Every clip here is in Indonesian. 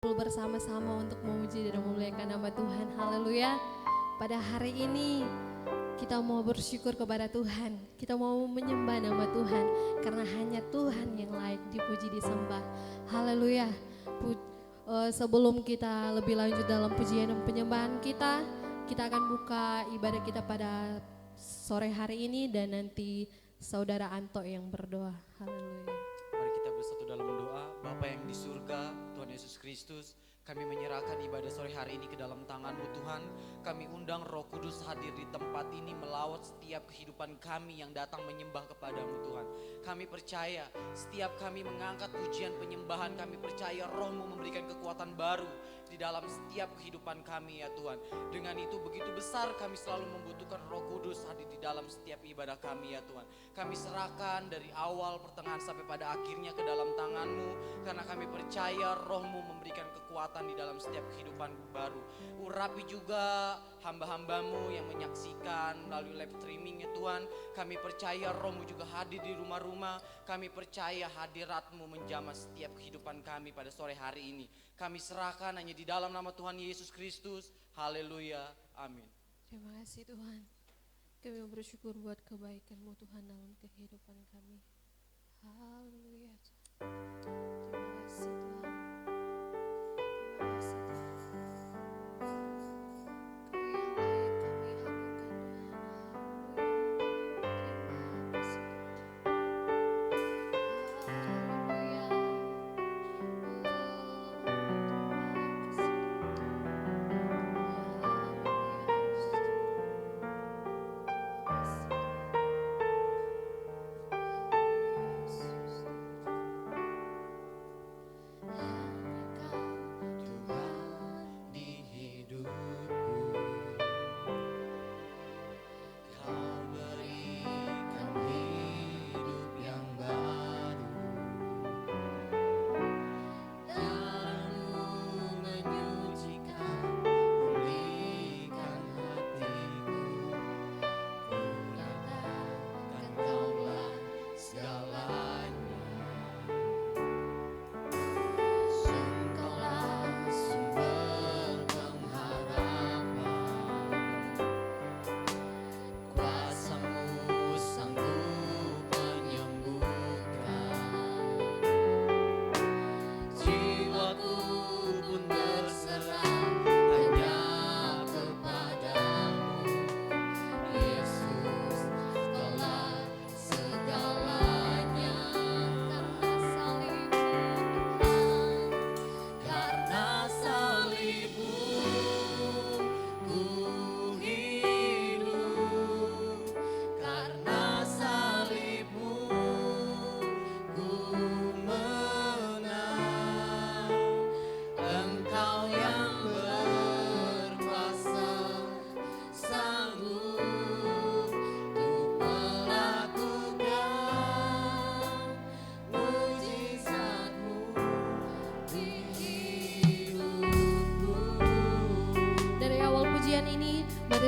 bersama-sama untuk memuji dan memuliakan nama Tuhan. Haleluya. Pada hari ini kita mau bersyukur kepada Tuhan. Kita mau menyembah nama Tuhan karena hanya Tuhan yang layak dipuji disembah. Haleluya. Sebelum kita lebih lanjut dalam pujian dan penyembahan kita akan buka ibadah kita pada sore hari ini dan nanti Saudara Anto yang berdoa. Haleluya. Mari kita bersatu dalam doa. Bapa yang di surga, Tuhan Yesus Kristus, kami menyerahkan ibadah sore hari ini ke dalam tangan-Mu Tuhan. Kami undang Roh Kudus hadir di tempat ini melawat setiap kehidupan kami yang datang menyembah kepada-Mu Tuhan. Kami percaya setiap kami mengangkat pujian penyembahan, kami percaya Roh-Mu memberikan kekuatan baru di dalam setiap kehidupan kami ya Tuhan. Dengan itu begitu besar kami selalu membutuhkan Roh Kudus hadir di dalam setiap ibadah kami ya Tuhan. Kami serahkan dari awal pertengahan sampai pada akhirnya ke dalam tangan-Mu, karena kami percaya Roh-Mu memberikan kekuatan di dalam setiap kehidupan baru. Urapi juga hamba-hamba-Mu yang menyaksikan melalui live streaming ya Tuhan. Kami percaya Roh-Mu juga hadir di rumah-rumah. Kami percaya hadirat-Mu menjamah setiap kehidupan kami pada sore hari ini. Kami serahkan hanya di dalam nama Tuhan Yesus Kristus. Haleluya. Amin. Terima kasih Tuhan. Kami bersyukur buat kebaikan-Mu Tuhan dalam kehidupan kami. Haleluya. Terima kasih Tuhan. Terima kasih Tuhan. Kau yang layak kami agunkan Tuhan. Haleluya. Terima kasih Tuhan. Haleluya.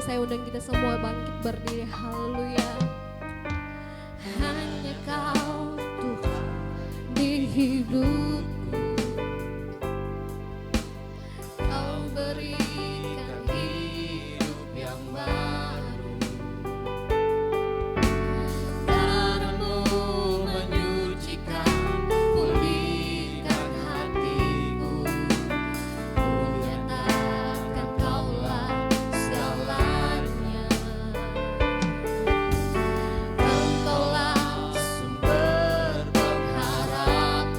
Saya undang kita semua bangkit berdiri. Haleluya. Hanya Kau Tuhan di hidupku. Kau berikan hidup yang baru. Darah-Mu menyucikan, pulihkan hatiku. Ku nyatakan Kaulah segalanya. Engkaulah sumber pengharapan.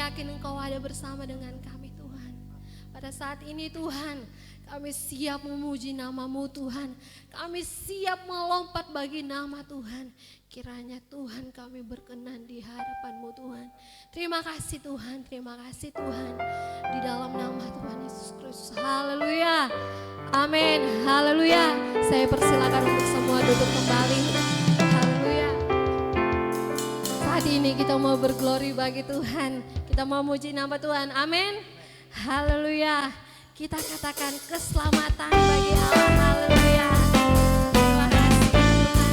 yakin Engkau ada bersama dengan kami Tuhan. Pada saat ini Tuhan, kami siap memuji nama-Mu Tuhan. Kami siap melompat bagi nama Tuhan. Kiranya Tuhan kami berkenan di hadapan-Mu Tuhan. Terima kasih Tuhan, terima kasih Tuhan. Di dalam nama Tuhan Yesus Kristus. Haleluya. Amin. Haleluya. Saya persilakan untuk semua duduk kembali. Haleluya. Saat ini kita mau berglori bagi Tuhan. Kita mau muji nama Tuhan. Amin. Haleluya. Kita katakan keselamatan bagi Allah. Haleluya. Terima kasih Tuhan.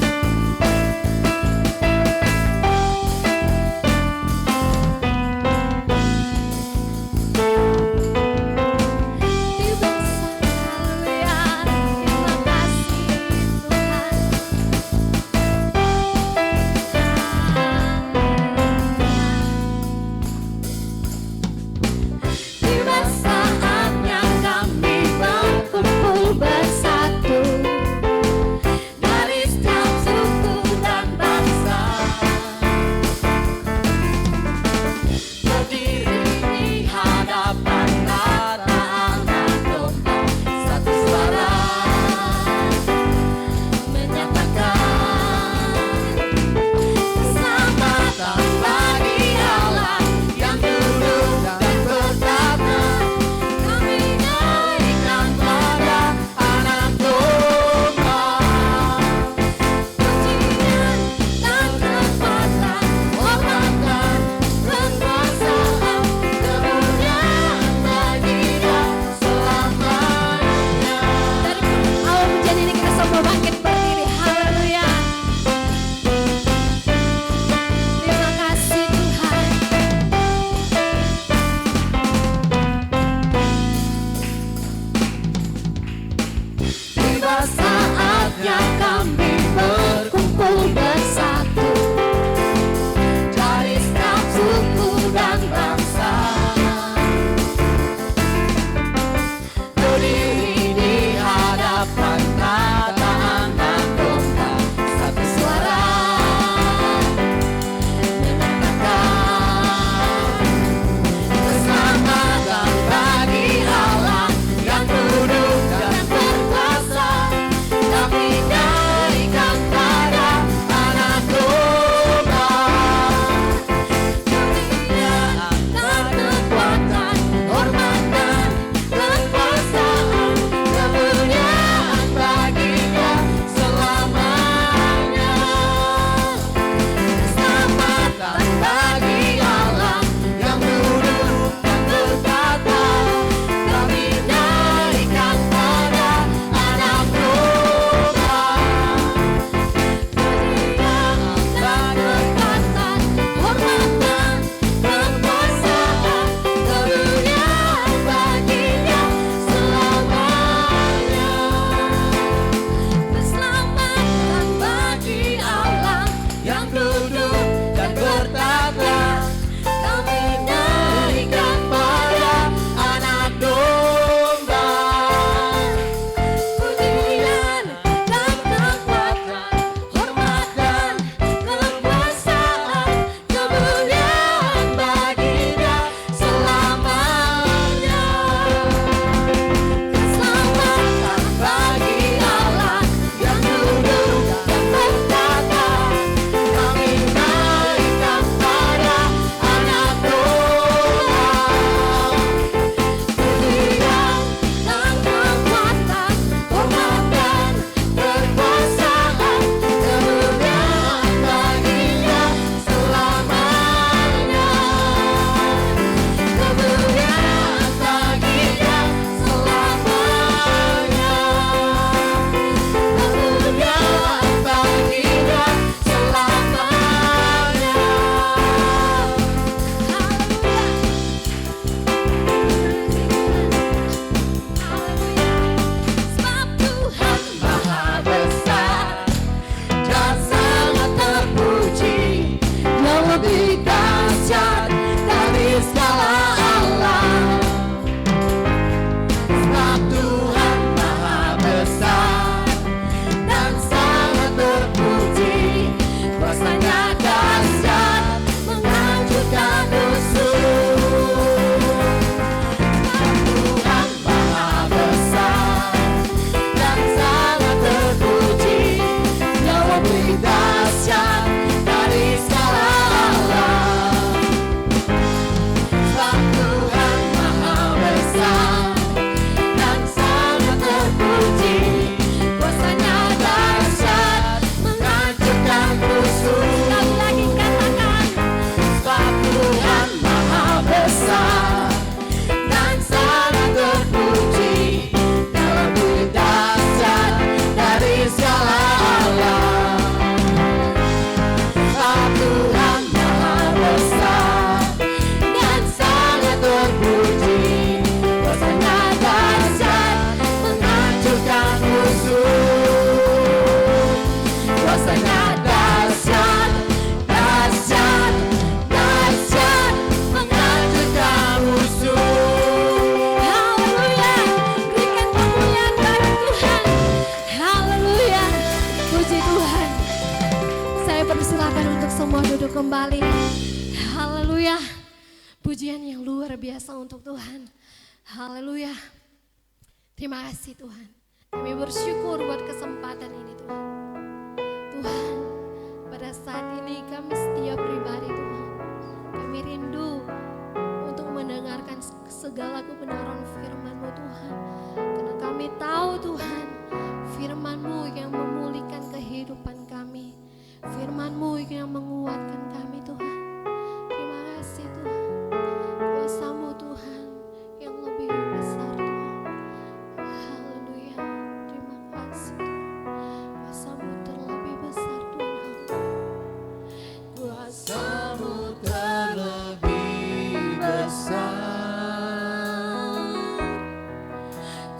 Tiba saatnya kami berkumpul bersatu. kembali. Haleluya. Pujian yang luar biasa untuk Tuhan. Haleluya. Terima kasih Tuhan. Kami bersyukur buat kesempatan ini Tuhan. Tuhan, pada saat ini kami setiap pribadi Tuhan, kami rindu untuk mendengarkan segala kebenaran firman-Mu Tuhan. Karena kami tahu Tuhan, firman-Mu yang memulihkan kehidupan kami. Firman-Mu yang menguatkan kami Tuhan. Terima kasih Tuhan. Kuasa-Mu Tuhan yang lebih besar Tuhan. Haleluya. Terima kasih Tuhan. Kuasa-Mu terlebih besar Tuhan. Kuasa-Mu terlebih besar,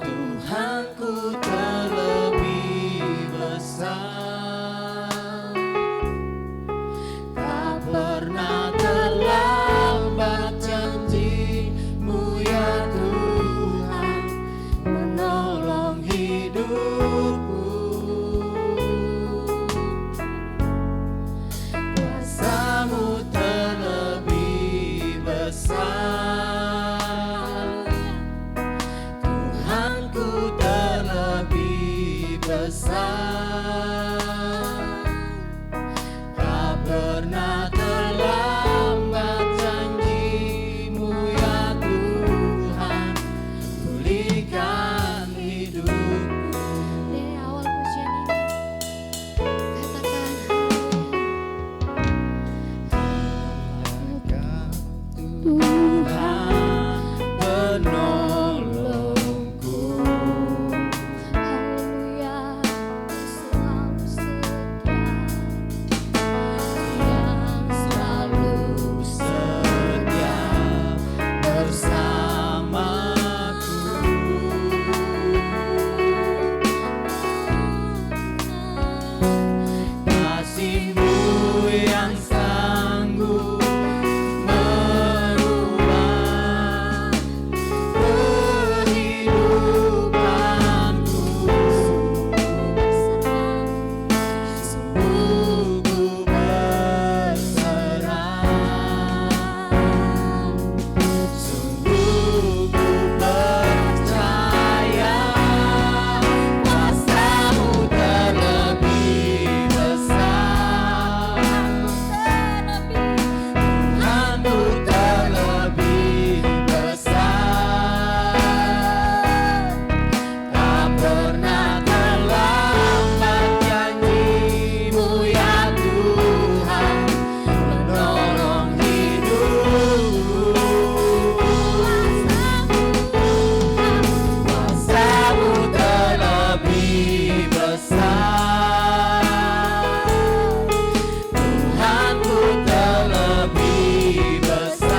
Tuhanku terlebih besar. Tak pernah terlambat janji-Mu ya Tuhan, menolong hidupku. Kuasa-Mu terlebih besar, Tuhanku terlebih besar. Tak pernah terlambat janji-Mu ya Tuhan, pulihkan hidupku. Dari awal pujian ini, katakan Tuhan penolongku. haleluya, selalu setia, yang Selalu setia bersamaku. Kasih-Mu yang sanggup merubah kehidupanku. Sungguh ku berserah, sungguh ku percaya. Kuasa-Mu terlebih besar, Tuhanku terlebih besar. Tak pernah terlambat janji-Mu ya Tuhan, menolong hidupku. Kuasa-Mu terlebih besar, Tuhanku terlebih besar.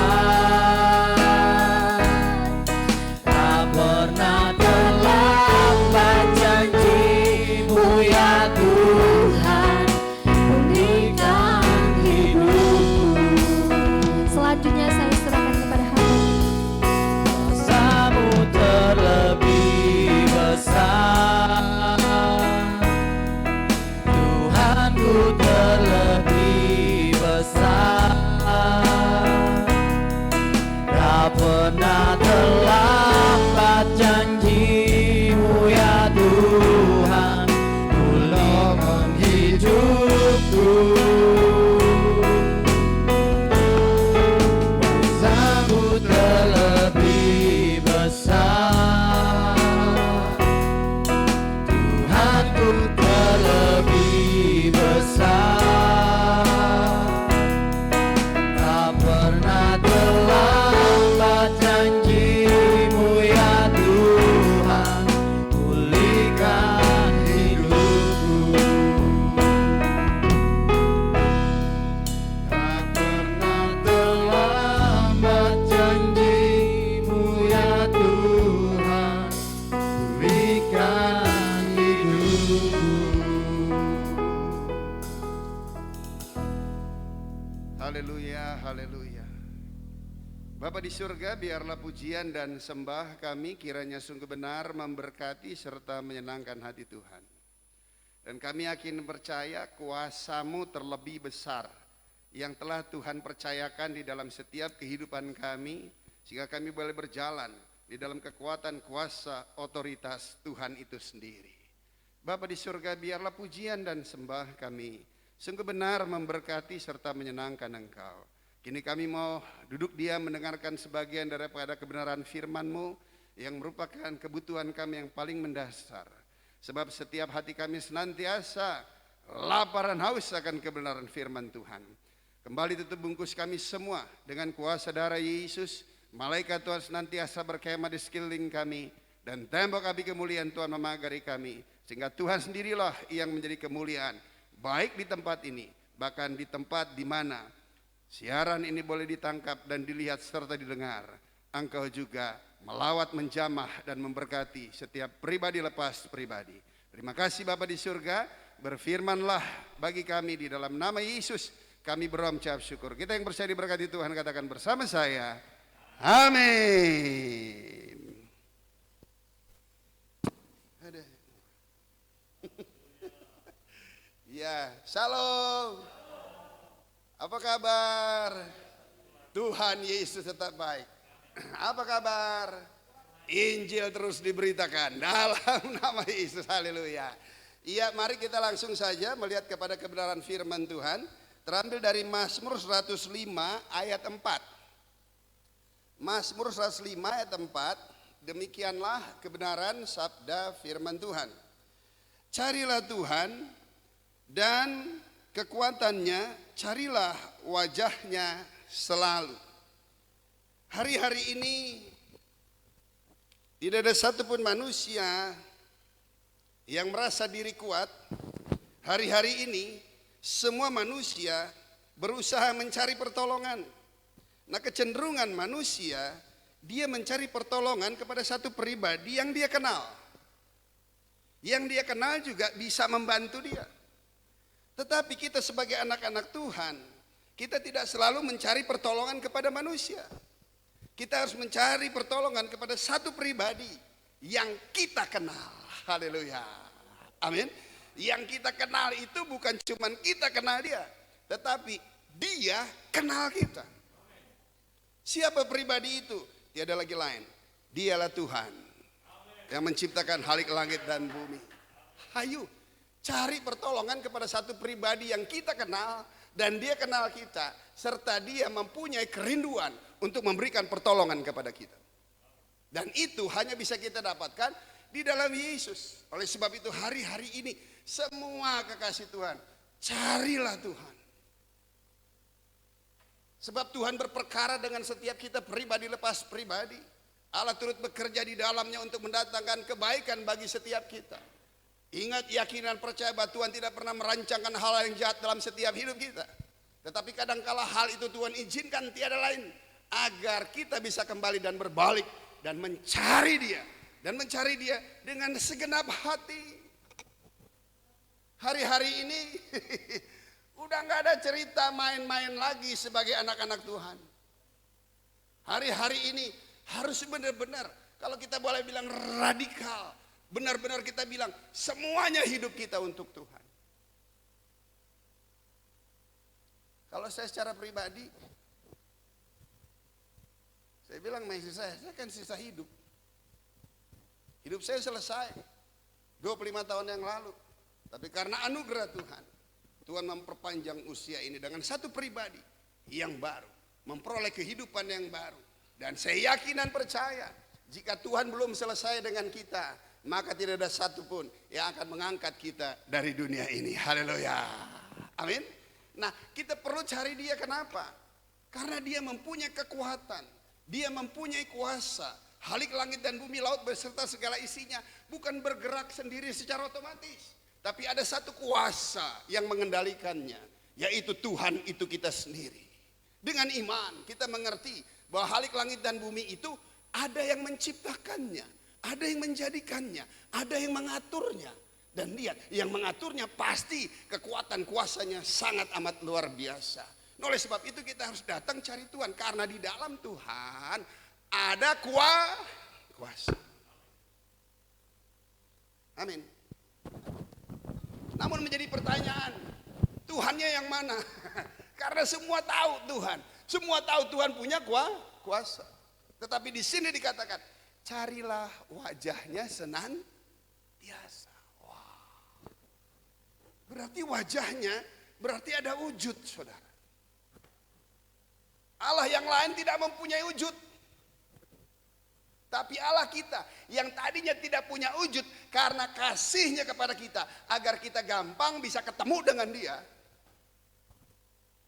Tak pernah terlambat janji-Mu ya Tuhan, pulihkan hidupku. selanjutnya saya serahkan kepada Hamba. Kuasa-Mu terlebih besar, Tuhanku terlebih besar. Tak pernah terlambat janji-Mu ya Tuhan, menolong hidupku. Kuasa-Mu terlebih besar, Tuhanku terlebih besar. Tak pernah terlambat janji-Mu ya Tuhan, pulihkan hidupku. Tak pernah terlambat janji-Mu ya Tuhan, pulihkan hidupku. Haleluya, haleluya. Bapa di surga, biarlah pujian dan sembah kami kiranya sungguh benar memberkati serta menyenangkan hati Tuhan. Dan kami yakin percaya kuasa-Mu terlebih besar yang telah Tuhan percayakan di dalam setiap kehidupan kami, sehingga kami boleh berjalan di dalam kekuatan kuasa otoritas Tuhan itu sendiri. Bapa di surga, biarlah pujian dan sembah kami sungguh benar memberkati serta menyenangkan Engkau. Kini kami mau duduk diam mendengarkan sebagian daripada kebenaran firman-Mu yang merupakan kebutuhan kami yang paling mendasar. Sebab setiap hati kami senantiasa lapar dan haus akan kebenaran firman Tuhan. Kembali tutup bungkus kami semua dengan kuasa darah Yesus. Malaikat Tuhan senantiasa berkemah di sekeliling kami, dan tembok api kemuliaan Tuhan memagari kami, sehingga Tuhan sendirilah yang menjadi kemuliaan, baik di tempat ini, bahkan di tempat di mana siaran ini boleh ditangkap dan dilihat serta didengar. Engkau juga melawat, menjamah dan memberkati setiap pribadi lepas pribadi. Terima kasih Bapa di surga, berfirmanlah bagi kami di dalam nama Yesus. Kami berdoa mengucap syukur. Kita yang percaya diberkati Tuhan katakan bersama saya, amin. Ya, shalom. Apa kabar? Tuhan Yesus tetap baik. Apa kabar? Injil terus diberitakan dalam nama Yesus. Haleluya. Iya, mari kita langsung saja melihat kepada kebenaran firman Tuhan. Terambil dari Mazmur 105 ayat 4. Mazmur 105 ayat 4. Demikianlah kebenaran sabda firman Tuhan. Carilah Tuhan dan kekuatannya, carilah wajahnya selalu. Hari-hari ini tidak ada satupun manusia yang merasa diri kuat. Hari-hari ini semua manusia berusaha mencari pertolongan. Nah, kecenderungan manusia, dia mencari pertolongan kepada satu pribadi yang dia kenal. Yang dia kenal juga bisa membantu dia. Tetapi kita sebagai anak-anak Tuhan, kita tidak selalu mencari pertolongan kepada manusia. Kita harus mencari pertolongan kepada satu pribadi yang kita kenal. Haleluya. Amin. Yang kita kenal itu bukan cuma kita kenal dia, tetapi dia kenal kita. Siapa pribadi itu? Tiada lagi lain. Dialah Tuhan yang menciptakan halik langit dan bumi. Hayu, cari pertolongan kepada satu pribadi yang kita kenal dan dia kenal kita, serta dia mempunyai kerinduan untuk memberikan pertolongan kepada kita. Dan itu hanya bisa kita dapatkan di dalam Yesus. Oleh sebab itu hari-hari ini semua kekasih Tuhan, carilah Tuhan. Sebab Tuhan berperkara dengan setiap kita pribadi lepas pribadi. Allah turut bekerja di dalamnya untuk mendatangkan kebaikan bagi setiap kita. Ingat, yakin dan percaya bahwa Tuhan tidak pernah merancangkan hal yang jahat dalam setiap hidup kita. Tetapi kadangkala hal itu Tuhan izinkan tiada lain agar kita bisa kembali dan berbalik dan mencari Dia. Dan mencari Dia dengan segenap hati. Hari-hari ini udah gak ada cerita main-main lagi sebagai anak-anak Tuhan. Hari-hari ini harus benar-benar, kalau kita boleh bilang radikal, benar-benar kita bilang semuanya hidup kita untuk Tuhan. Kalau saya secara pribadi, saya bilang sama istri saya kan sisa hidup. Hidup saya selesai 25 tahun yang lalu. Tapi karena anugerah Tuhan, Tuhan memperpanjang usia ini dengan satu pribadi yang baru, memperoleh kehidupan yang baru. Dan saya yakin dan percaya, jika Tuhan belum selesai dengan kita, maka tidak ada satupun yang akan mengangkat kita dari dunia ini. Haleluya. Amin. Nah, kita perlu cari Dia. Kenapa? Karena Dia mempunyai kekuatan, Dia mempunyai kuasa. Halik langit dan bumi, laut beserta segala isinya bukan bergerak sendiri secara otomatis. Tapi ada satu kuasa yang mengendalikannya, yaitu Tuhan itu kita sendiri. Dengan iman kita mengerti bahwa halik langit dan bumi itu ada yang menciptakannya, ada yang menjadikannya, ada yang mengaturnya. Dan lihat, yang mengaturnya pasti kekuatan kuasanya sangat amat luar biasa. Oleh sebab itu kita harus datang cari Tuhan, karena di dalam Tuhan ada kuasa. Amin. Namun menjadi pertanyaan, Tuhannya yang mana? Karena semua tahu Tuhan. Semua tahu Tuhan punya kuasa. Tetapi di sini dikatakan, carilah wajahnya senantiasa. Wow. Berarti wajahnya, berarti ada wujud, saudara. Allah yang lain tidak mempunyai wujud. Tapi Allah kita yang tadinya tidak punya wujud karena kasihnya kepada kita, agar kita gampang bisa ketemu dengan dia,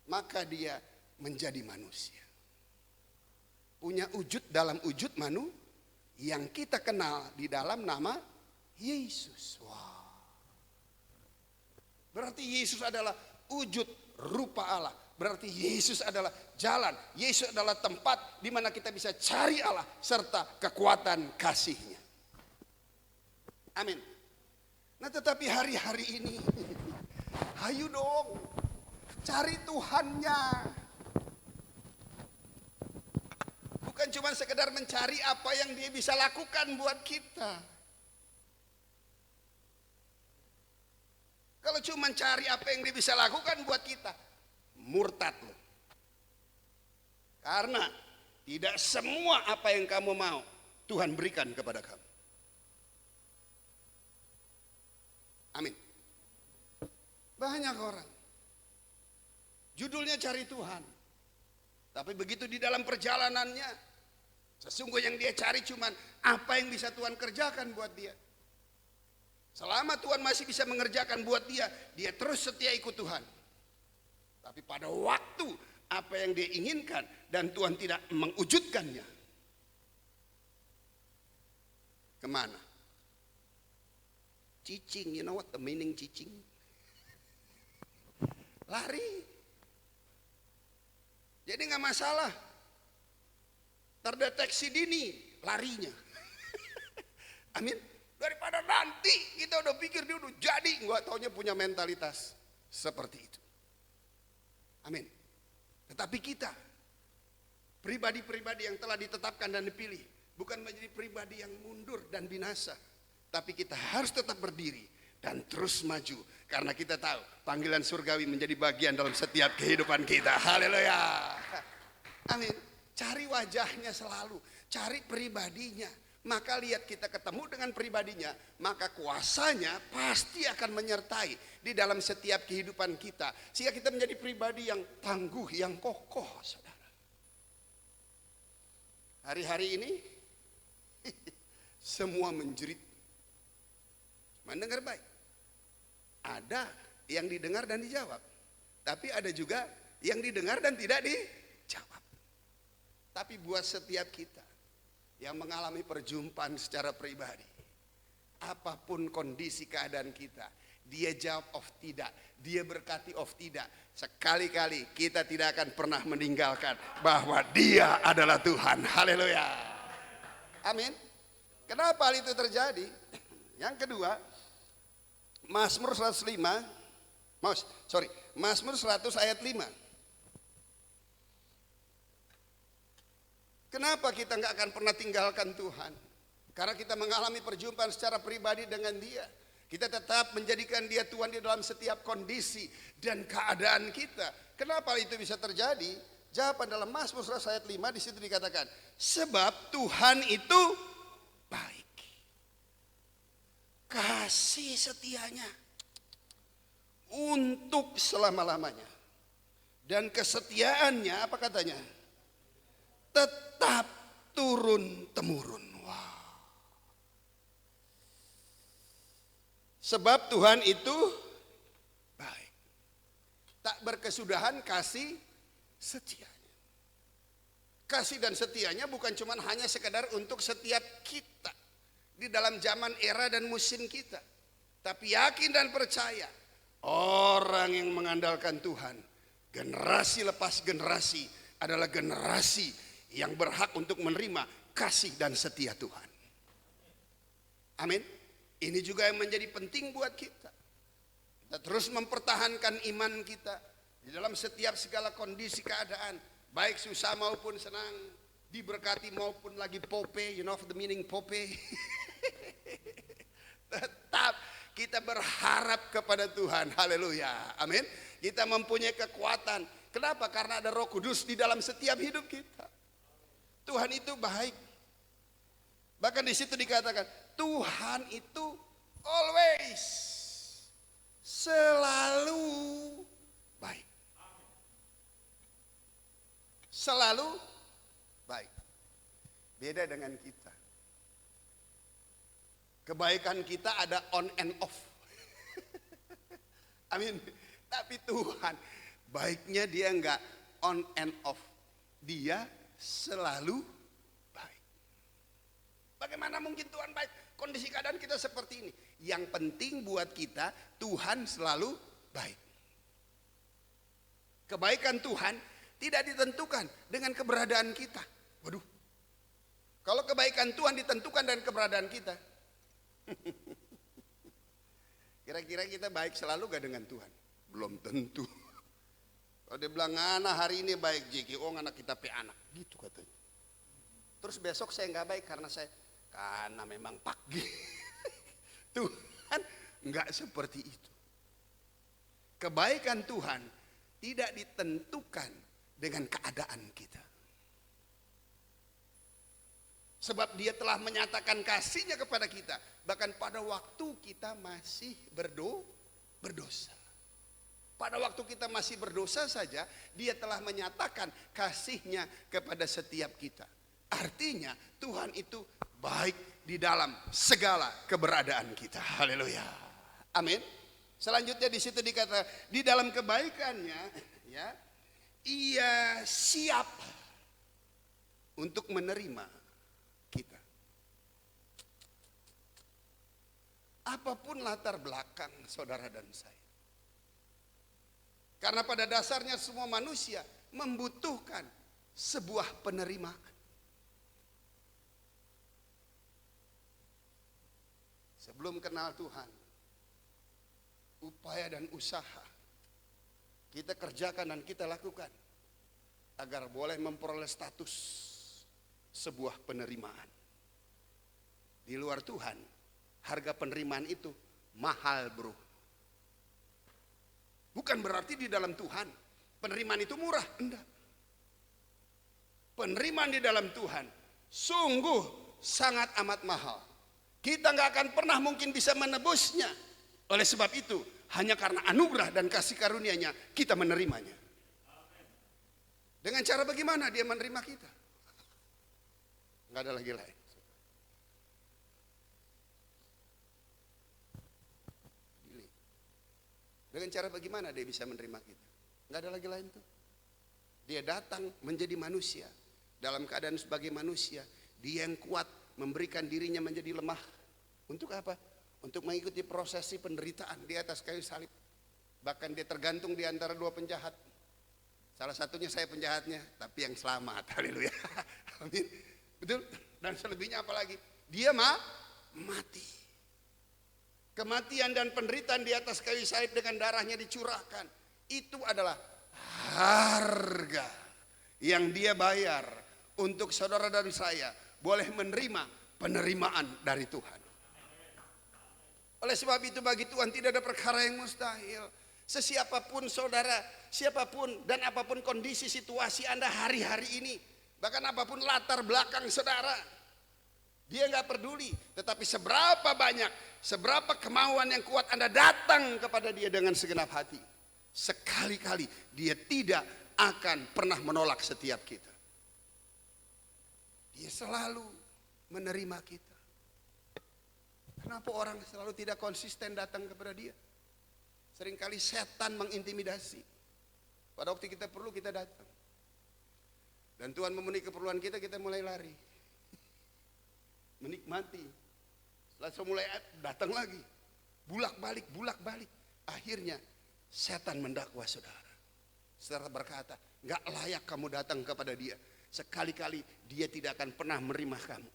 maka dia menjadi manusia. Punya wujud dalam wujud yang kita kenal di dalam nama Yesus. Wow. Berarti Yesus adalah wujud rupa Allah. Berarti Yesus adalah jalan. Yesus adalah tempat di mana kita bisa cari Allah serta kekuatan kasih-Nya. Amin. Nah, tetapi hari-hari ini ayo dong cari Tuhannya. Bukan cuma sekedar mencari apa yang dia bisa lakukan buat kita. Kalau cuma mencari apa yang dia bisa lakukan buat kita, murtad loh. Karena tidak semua apa yang kamu mau Tuhan berikan kepada kamu. Amin. Banyak orang judulnya cari Tuhan, tapi begitu di dalam perjalanannya, sesungguhnya yang dia cari cuman apa yang bisa Tuhan kerjakan buat dia. Selama Tuhan masih bisa mengerjakan buat dia, dia terus setia ikut Tuhan. Tapi pada waktu apa yang dia inginkan dan Tuhan tidak mewujudkannya, kemana? Cicing, you know what the meaning cicing? Lari. Jadi nggak masalah. Terdeteksi dini, larinya. Amin. Daripada nanti kita udah pikir dia udah jadi, nggak taunya punya mentalitas seperti itu. Amin. Tetapi kita, pribadi-pribadi yang telah ditetapkan dan dipilih, bukan menjadi pribadi yang mundur dan binasa, tapi kita harus tetap berdiri dan terus maju, karena kita tahu panggilan surgawi menjadi bagian dalam setiap kehidupan kita. Haleluya. Amin. Cari wajahnya selalu, cari pribadinya. Maka lihat kita ketemu dengan pribadinya, maka kuasanya pasti akan menyertai di dalam setiap kehidupan kita, sehingga kita menjadi pribadi yang tangguh, yang kokoh, saudara. Hari-hari ini semua menjerit. Mendengar baik. Ada yang didengar dan dijawab, tapi ada juga yang didengar dan tidak dijawab. Tapi buat setiap kita yang mengalami perjumpaan secara pribadi, apapun kondisi keadaan kita, dia jawab of tidak, dia berkati of tidak, sekali-kali kita tidak akan pernah meninggalkan bahwa dia adalah Tuhan. Haleluya. Amin. Kenapa hal itu terjadi? Yang kedua, Mazmur 105, Mazmur 100 ayat 5. Kenapa kita nggak akan pernah tinggalkan Tuhan? Karena kita mengalami perjumpaan secara pribadi dengan Dia. Kita tetap menjadikan Dia Tuhan di dalam setiap kondisi dan keadaan kita. Kenapa itu bisa terjadi? Jawaban dalam Mazmur 100 ayat 5 di situ dikatakan, sebab Tuhan itu baik. Kasih setianya untuk selama-lamanya. Dan kesetiaannya apa katanya? Tetap turun-temurun. Wow. Sebab Tuhan itu baik. Tak berkesudahan kasih setianya. Kasih dan setianya bukan cuma hanya sekedar untuk setiap kita di dalam zaman era dan musim kita. Tapi yakin dan percaya, orang yang mengandalkan Tuhan, generasi lepas generasi adalah generasi yang berhak untuk menerima kasih dan setia Tuhan. Amin. Ini juga yang menjadi penting buat kita. Kita terus mempertahankan iman kita di dalam setiap segala kondisi keadaan, baik susah maupun senang, diberkati maupun lagi pope, you know the meaning pope. Tetap kita berharap kepada Tuhan. Haleluya. Amin. Kita mempunyai kekuatan Kenapa? Karena ada Roh Kudus di dalam setiap hidup kita. Tuhan itu baik. Bahkan di situ dikatakan, Tuhan itu always, selalu baik. Selalu baik. Beda dengan kita. Kebaikan kita ada on and off. Amin. Tapi Tuhan, baiknya dia enggak on and off. Dia selalu baik. Bagaimana mungkin Tuhan baik? Kondisi keadaan kita seperti ini. Yang penting buat kita, Tuhan selalu baik. Kebaikan Tuhan tidak ditentukan dengan keberadaan kita. Waduh. Kalau kebaikan Tuhan ditentukan dengan keberadaan kita, kira-kira kita baik selalu gak dengan Tuhan? Belum tentu. Kalau dia bilang, anak hari ini baik JK, oh anak kita pe anak, gitu katanya. Terus besok saya gak baik karena memang pagi. Tuhan gak seperti itu. Kebaikan Tuhan tidak ditentukan dengan keadaan kita. Sebab dia telah menyatakan kasihnya kepada kita. Bahkan pada waktu kita masih berdosa. Pada waktu kita masih berdosa saja, dia telah menyatakan kasihnya kepada setiap kita. Artinya Tuhan itu baik di dalam segala keberadaan kita. Haleluya. Amin. Selanjutnya di situ dikata, di dalam kebaikannya, ya, ia siap untuk menerima kita. Apapun latar belakang saudara dan saya. Karena pada dasarnya semua manusia membutuhkan sebuah penerimaan. Sebelum kenal Tuhan, upaya dan usaha kita kerjakan dan kita lakukan agar boleh memperoleh status sebuah penerimaan. Di luar Tuhan, harga penerimaan itu mahal, bro. Bukan berarti di dalam Tuhan penerimaan itu murah, enggak. Penerimaan di dalam Tuhan sungguh sangat amat mahal. Kita nggak akan pernah mungkin bisa menebusnya. Oleh sebab itu, hanya karena anugerah dan kasih karunia-Nya kita menerimanya. Dengan cara bagaimana dia menerima kita? Nggak ada lagi lain. Dengan cara bagaimana dia bisa menerima kita? Nggak ada lagi lain tuh. Dia datang menjadi manusia. Dalam keadaan sebagai manusia, dia yang kuat memberikan dirinya menjadi lemah. Untuk apa? Untuk mengikuti prosesi penderitaan di atas kayu salib. Bahkan dia tergantung di antara dua penjahat. Salah satunya saya penjahatnya, tapi yang selamat. Haleluya. Amin. Betul? Dan selebihnya apalagi? Dia mati. Kematian dan penderitaan di atas kayu salib dengan darahnya dicurahkan. Itu adalah harga yang dia bayar untuk saudara dan saya boleh menerima penerimaan dari Tuhan. Oleh sebab itu bagi Tuhan tidak ada perkara yang mustahil. Sesiapapun saudara, siapapun dan apapun kondisi situasi Anda hari-hari ini, bahkan apapun latar belakang saudara, dia nggak peduli. Tetapi seberapa banyak, seberapa kemauan yang kuat Anda datang kepada dia dengan segenap hati, sekali-kali dia tidak akan pernah menolak setiap kita. Dia selalu menerima kita. Kenapa orang selalu tidak konsisten datang kepada dia? Seringkali setan mengintimidasi. Pada waktu kita perlu kita datang. Dan Tuhan memenuhi keperluan kita, kita mulai lari. Menikmati. Setelah mulai datang lagi. Bulak balik. Akhirnya setan mendakwa saudara. Saudara berkata, gak layak kamu datang kepada dia. Sekali-kali dia tidak akan pernah menerima kamu.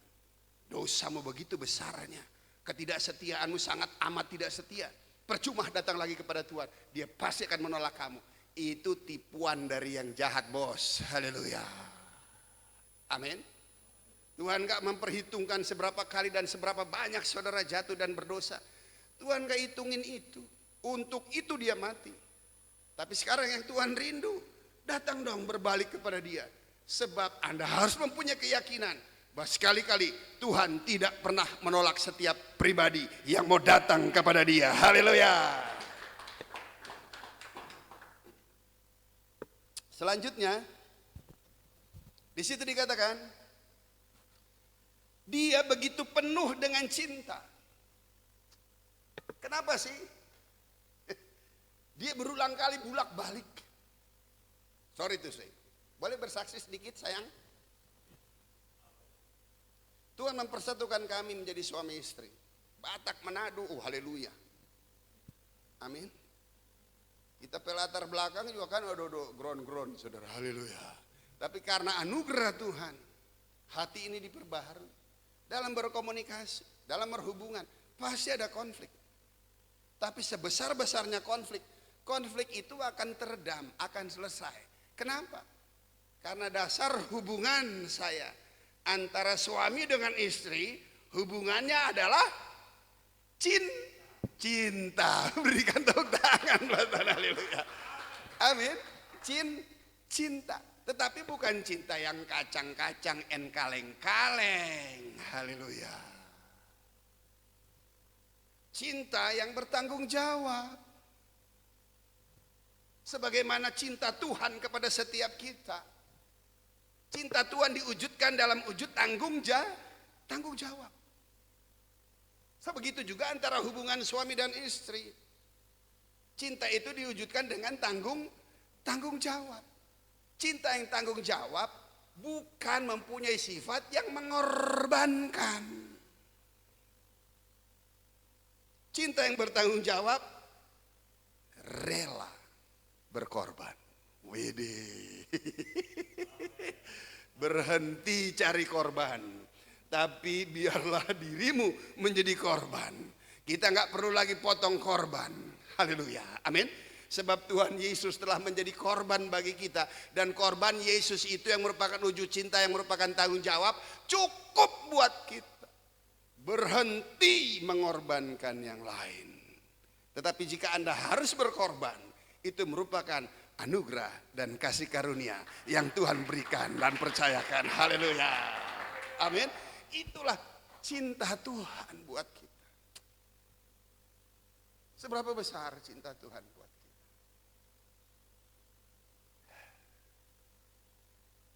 Dosamu begitu besarnya. Ketidaksetiaanmu sangat amat tidak setia. Percuma datang lagi kepada Tuhan. Dia pasti akan menolak kamu. Itu tipuan dari yang jahat, bos. Haleluya. Amin. Tuhan gak memperhitungkan seberapa kali dan seberapa banyak saudara jatuh dan berdosa. Tuhan gak hitungin itu. Untuk itu dia mati. Tapi sekarang yang Tuhan rindu, Datang dong berbalik kepada dia. Sebab Anda harus mempunyai keyakinan bahwa sekali-kali Tuhan tidak pernah menolak setiap pribadi yang mau datang kepada dia. Haleluya. Selanjutnya, di situ dikatakan, dia begitu penuh dengan cinta. Kenapa sih? Dia berulang kali bolak-balik. Sorry to say. Boleh bersaksi sedikit sayang? Tuhan mempersatukan kami menjadi suami istri. Batak Manado, oh haleluya. Amin. Kita pelatar belakang juga kan ground, saudara, haleluya. Tapi karena anugerah Tuhan, hati ini diperbaharui. Dalam berkomunikasi, dalam berhubungan, pasti ada konflik. Tapi sebesar-besarnya konflik itu akan teredam, akan selesai. Kenapa? Karena dasar hubungan saya antara suami dengan istri, hubungannya adalah cinta. Berikan tepuk tangan buat Tuhan, haleluya. Amin. Cinta. Tetapi bukan cinta yang kacang-kacang en kaleng-kaleng. Haleluya. Cinta yang bertanggung jawab. Sebagaimana cinta Tuhan kepada setiap kita. Cinta Tuhan diwujudkan dalam wujud tanggung jawab. Begitu juga antara hubungan suami dan istri. Cinta itu diwujudkan dengan tanggung jawab. Cinta yang tanggung jawab bukan mempunyai sifat yang mengorbankan. Cinta yang bertanggung jawab rela berkorban. Widih. Berhenti cari korban, tapi biarlah dirimu menjadi korban. Kita nggak perlu lagi potong korban. Haleluya. Amin. Sebab Tuhan Yesus telah menjadi korban bagi kita. Dan korban Yesus itu yang merupakan wujud cinta, yang merupakan tanggung jawab, cukup buat kita berhenti mengorbankan yang lain. Tetapi jika Anda harus berkorban, itu merupakan anugerah dan kasih karunia yang Tuhan berikan dan percayakan. Haleluya. Amin. Itulah cinta Tuhan buat kita. Seberapa besar cinta Tuhan buat kita?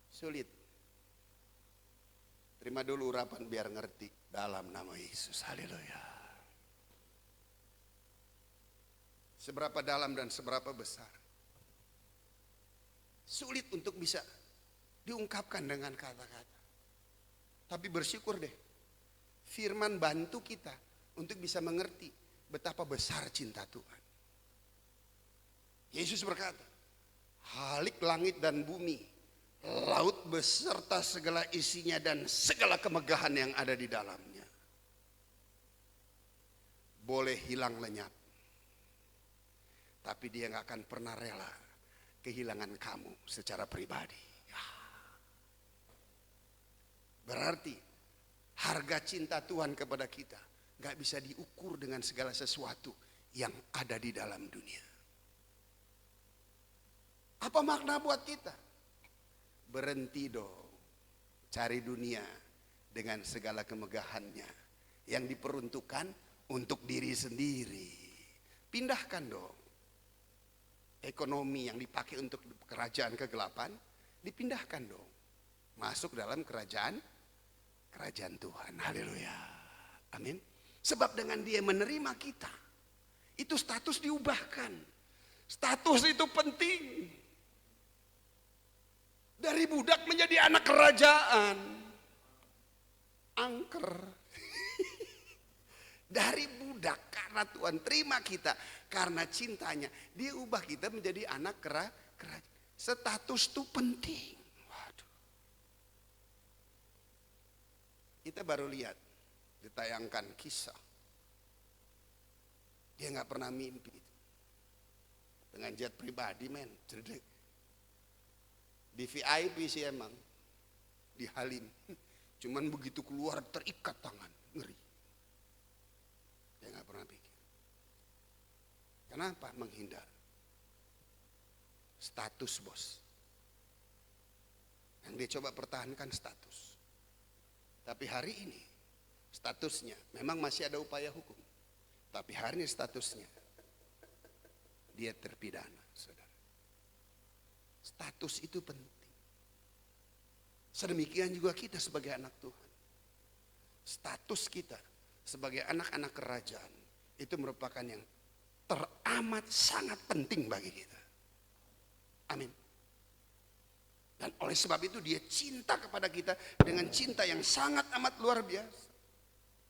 Sulit. Terima dulu urapan biar ngerti dalam nama Yesus. Haleluya. Seberapa dalam dan seberapa besar. Sulit untuk bisa diungkapkan dengan kata-kata. Tapi bersyukur deh. Firman bantu kita untuk bisa mengerti betapa besar cinta Tuhan. Yesus berkata, "Halik langit dan bumi, laut beserta segala isinya dan segala kemegahan yang ada di dalamnya boleh hilang lenyap, tapi dia gak akan pernah rela kehilangan kamu secara pribadi." Berarti harga cinta Tuhan kepada kita gak bisa diukur dengan segala sesuatu yang ada di dalam dunia. Apa makna buat kita? Berhenti dong cari dunia dengan segala kemegahannya yang diperuntukkan untuk diri sendiri. Pindahkan dong ekonomi yang dipakai untuk kerajaan kegelapan, dipindahkan dong masuk dalam kerajaan Tuhan. Haleluya. Amin. Sebab dengan dia menerima kita, itu status diubahkan. Status itu penting. Dari budak menjadi anak kerajaan. Angker. Dari budak karena Tuhan terima kita. Karena cintanya. Dia ubah kita menjadi anak kerajaan. Status itu penting. Waduh. Kita baru lihat. Ditayangkan kisah. Dia gak pernah mimpi. Dengan jet pribadi men. Jedek. Di VIP sih emang. Di Halim. Cuman begitu keluar terikat tangan. Ngeri. Dia gak pernah pikir. Kenapa? Menghindar. Status bos. Yang dia coba pertahankan status. Tapi hari ini statusnya memang masih ada upaya hukum. Tapi hari ini statusnya dia terpidana, saudara. Status itu penting. Sedemikian juga kita sebagai anak Tuhan. Status kita sebagai anak-anak kerajaan itu merupakan yang teramat sangat penting bagi kita. Amin. Dan oleh sebab itu dia cinta kepada kita dengan cinta yang sangat amat luar biasa.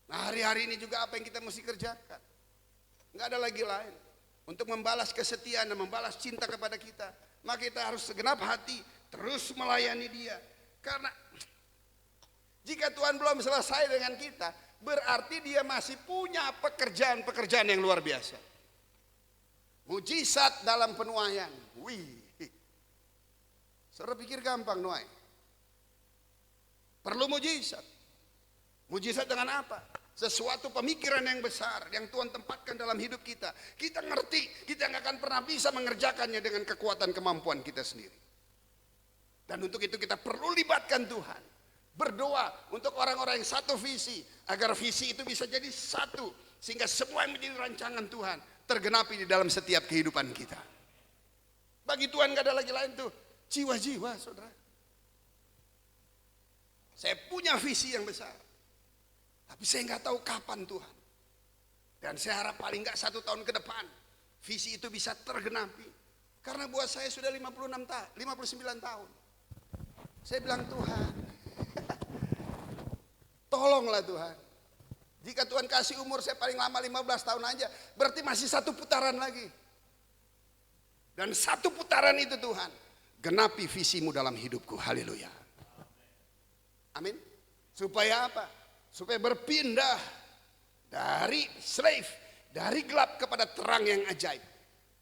Nah, hari-hari ini juga apa yang kita mesti kerjakan? Nggak ada lagi lain. Untuk membalas kesetiaan dan membalas cinta kepada kita, maka kita harus segenap hati terus melayani dia. Karena jika Tuhan belum selesai dengan kita, berarti dia masih punya pekerjaan-pekerjaan yang luar biasa. Mujizat dalam penuaian. Wih. Saudara pikir gampang nuai? Perlu mujizat. Mujizat dengan apa? Sesuatu pemikiran yang besar yang Tuhan tempatkan dalam hidup kita. Kita ngerti, kita nggak akan pernah bisa mengerjakannya dengan kekuatan kemampuan kita sendiri. Dan untuk itu kita perlu libatkan Tuhan. Berdoa untuk orang-orang yang satu visi, agar visi itu bisa jadi satu, sehingga semua yang menjadi rancangan Tuhan tergenapi di dalam setiap kehidupan kita. Bagi Tuhan gak ada lagi lain tuh, jiwa-jiwa, saudara. Saya punya visi yang besar, tapi saya nggak tahu kapan Tuhan. Dan saya harap paling nggak 1 tahun ke depan visi itu bisa tergenapi. Karena buat saya sudah 59 tahun. Saya bilang, Tuhan, tolonglah Tuhan. Jika Tuhan kasih umur saya paling lama 15 tahun aja, berarti masih 1 putaran lagi. Dan 1 putaran itu Tuhan, genapi visimu dalam hidupku. Haleluya. Amin. Supaya apa? Supaya berpindah dari slave, dari gelap kepada terang yang ajaib.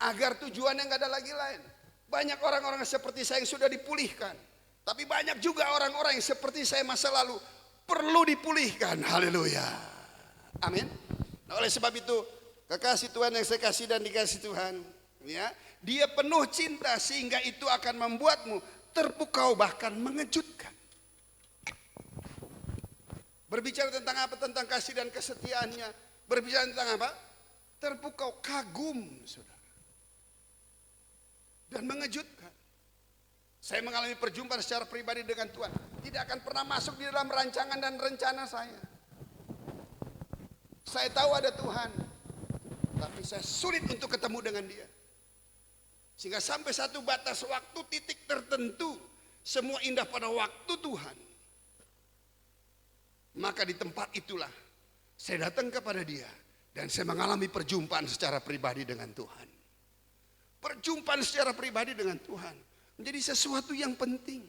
Agar tujuannya nggak ada lagi lain. Banyak orang-orang seperti saya yang sudah dipulihkan. Tapi banyak juga orang-orang yang seperti saya masa lalu perlu dipulihkan. Haleluya. Amin. Nah, oleh sebab itu, kekasih Tuhan yang saya kasih dan dikasih Tuhan, ya, dia penuh cinta sehingga itu akan membuatmu terpukau bahkan mengejutkan. Berbicara tentang apa? Tentang kasih dan kesetiaannya. Berbicara tentang apa? Terpukau, kagum, saudara. Dan mengejutkan. Saya mengalami perjumpaan secara pribadi dengan Tuhan. Tidak akan pernah masuk di dalam rancangan dan rencana saya. Saya tahu ada Tuhan, tapi saya sulit untuk ketemu dengan dia. Sehingga sampai satu batas waktu, titik tertentu, semua indah pada waktu Tuhan. Maka di tempat itulah saya datang kepada dia dan saya mengalami perjumpaan secara pribadi dengan Tuhan. Perjumpaan secara pribadi dengan Tuhan menjadi sesuatu yang penting.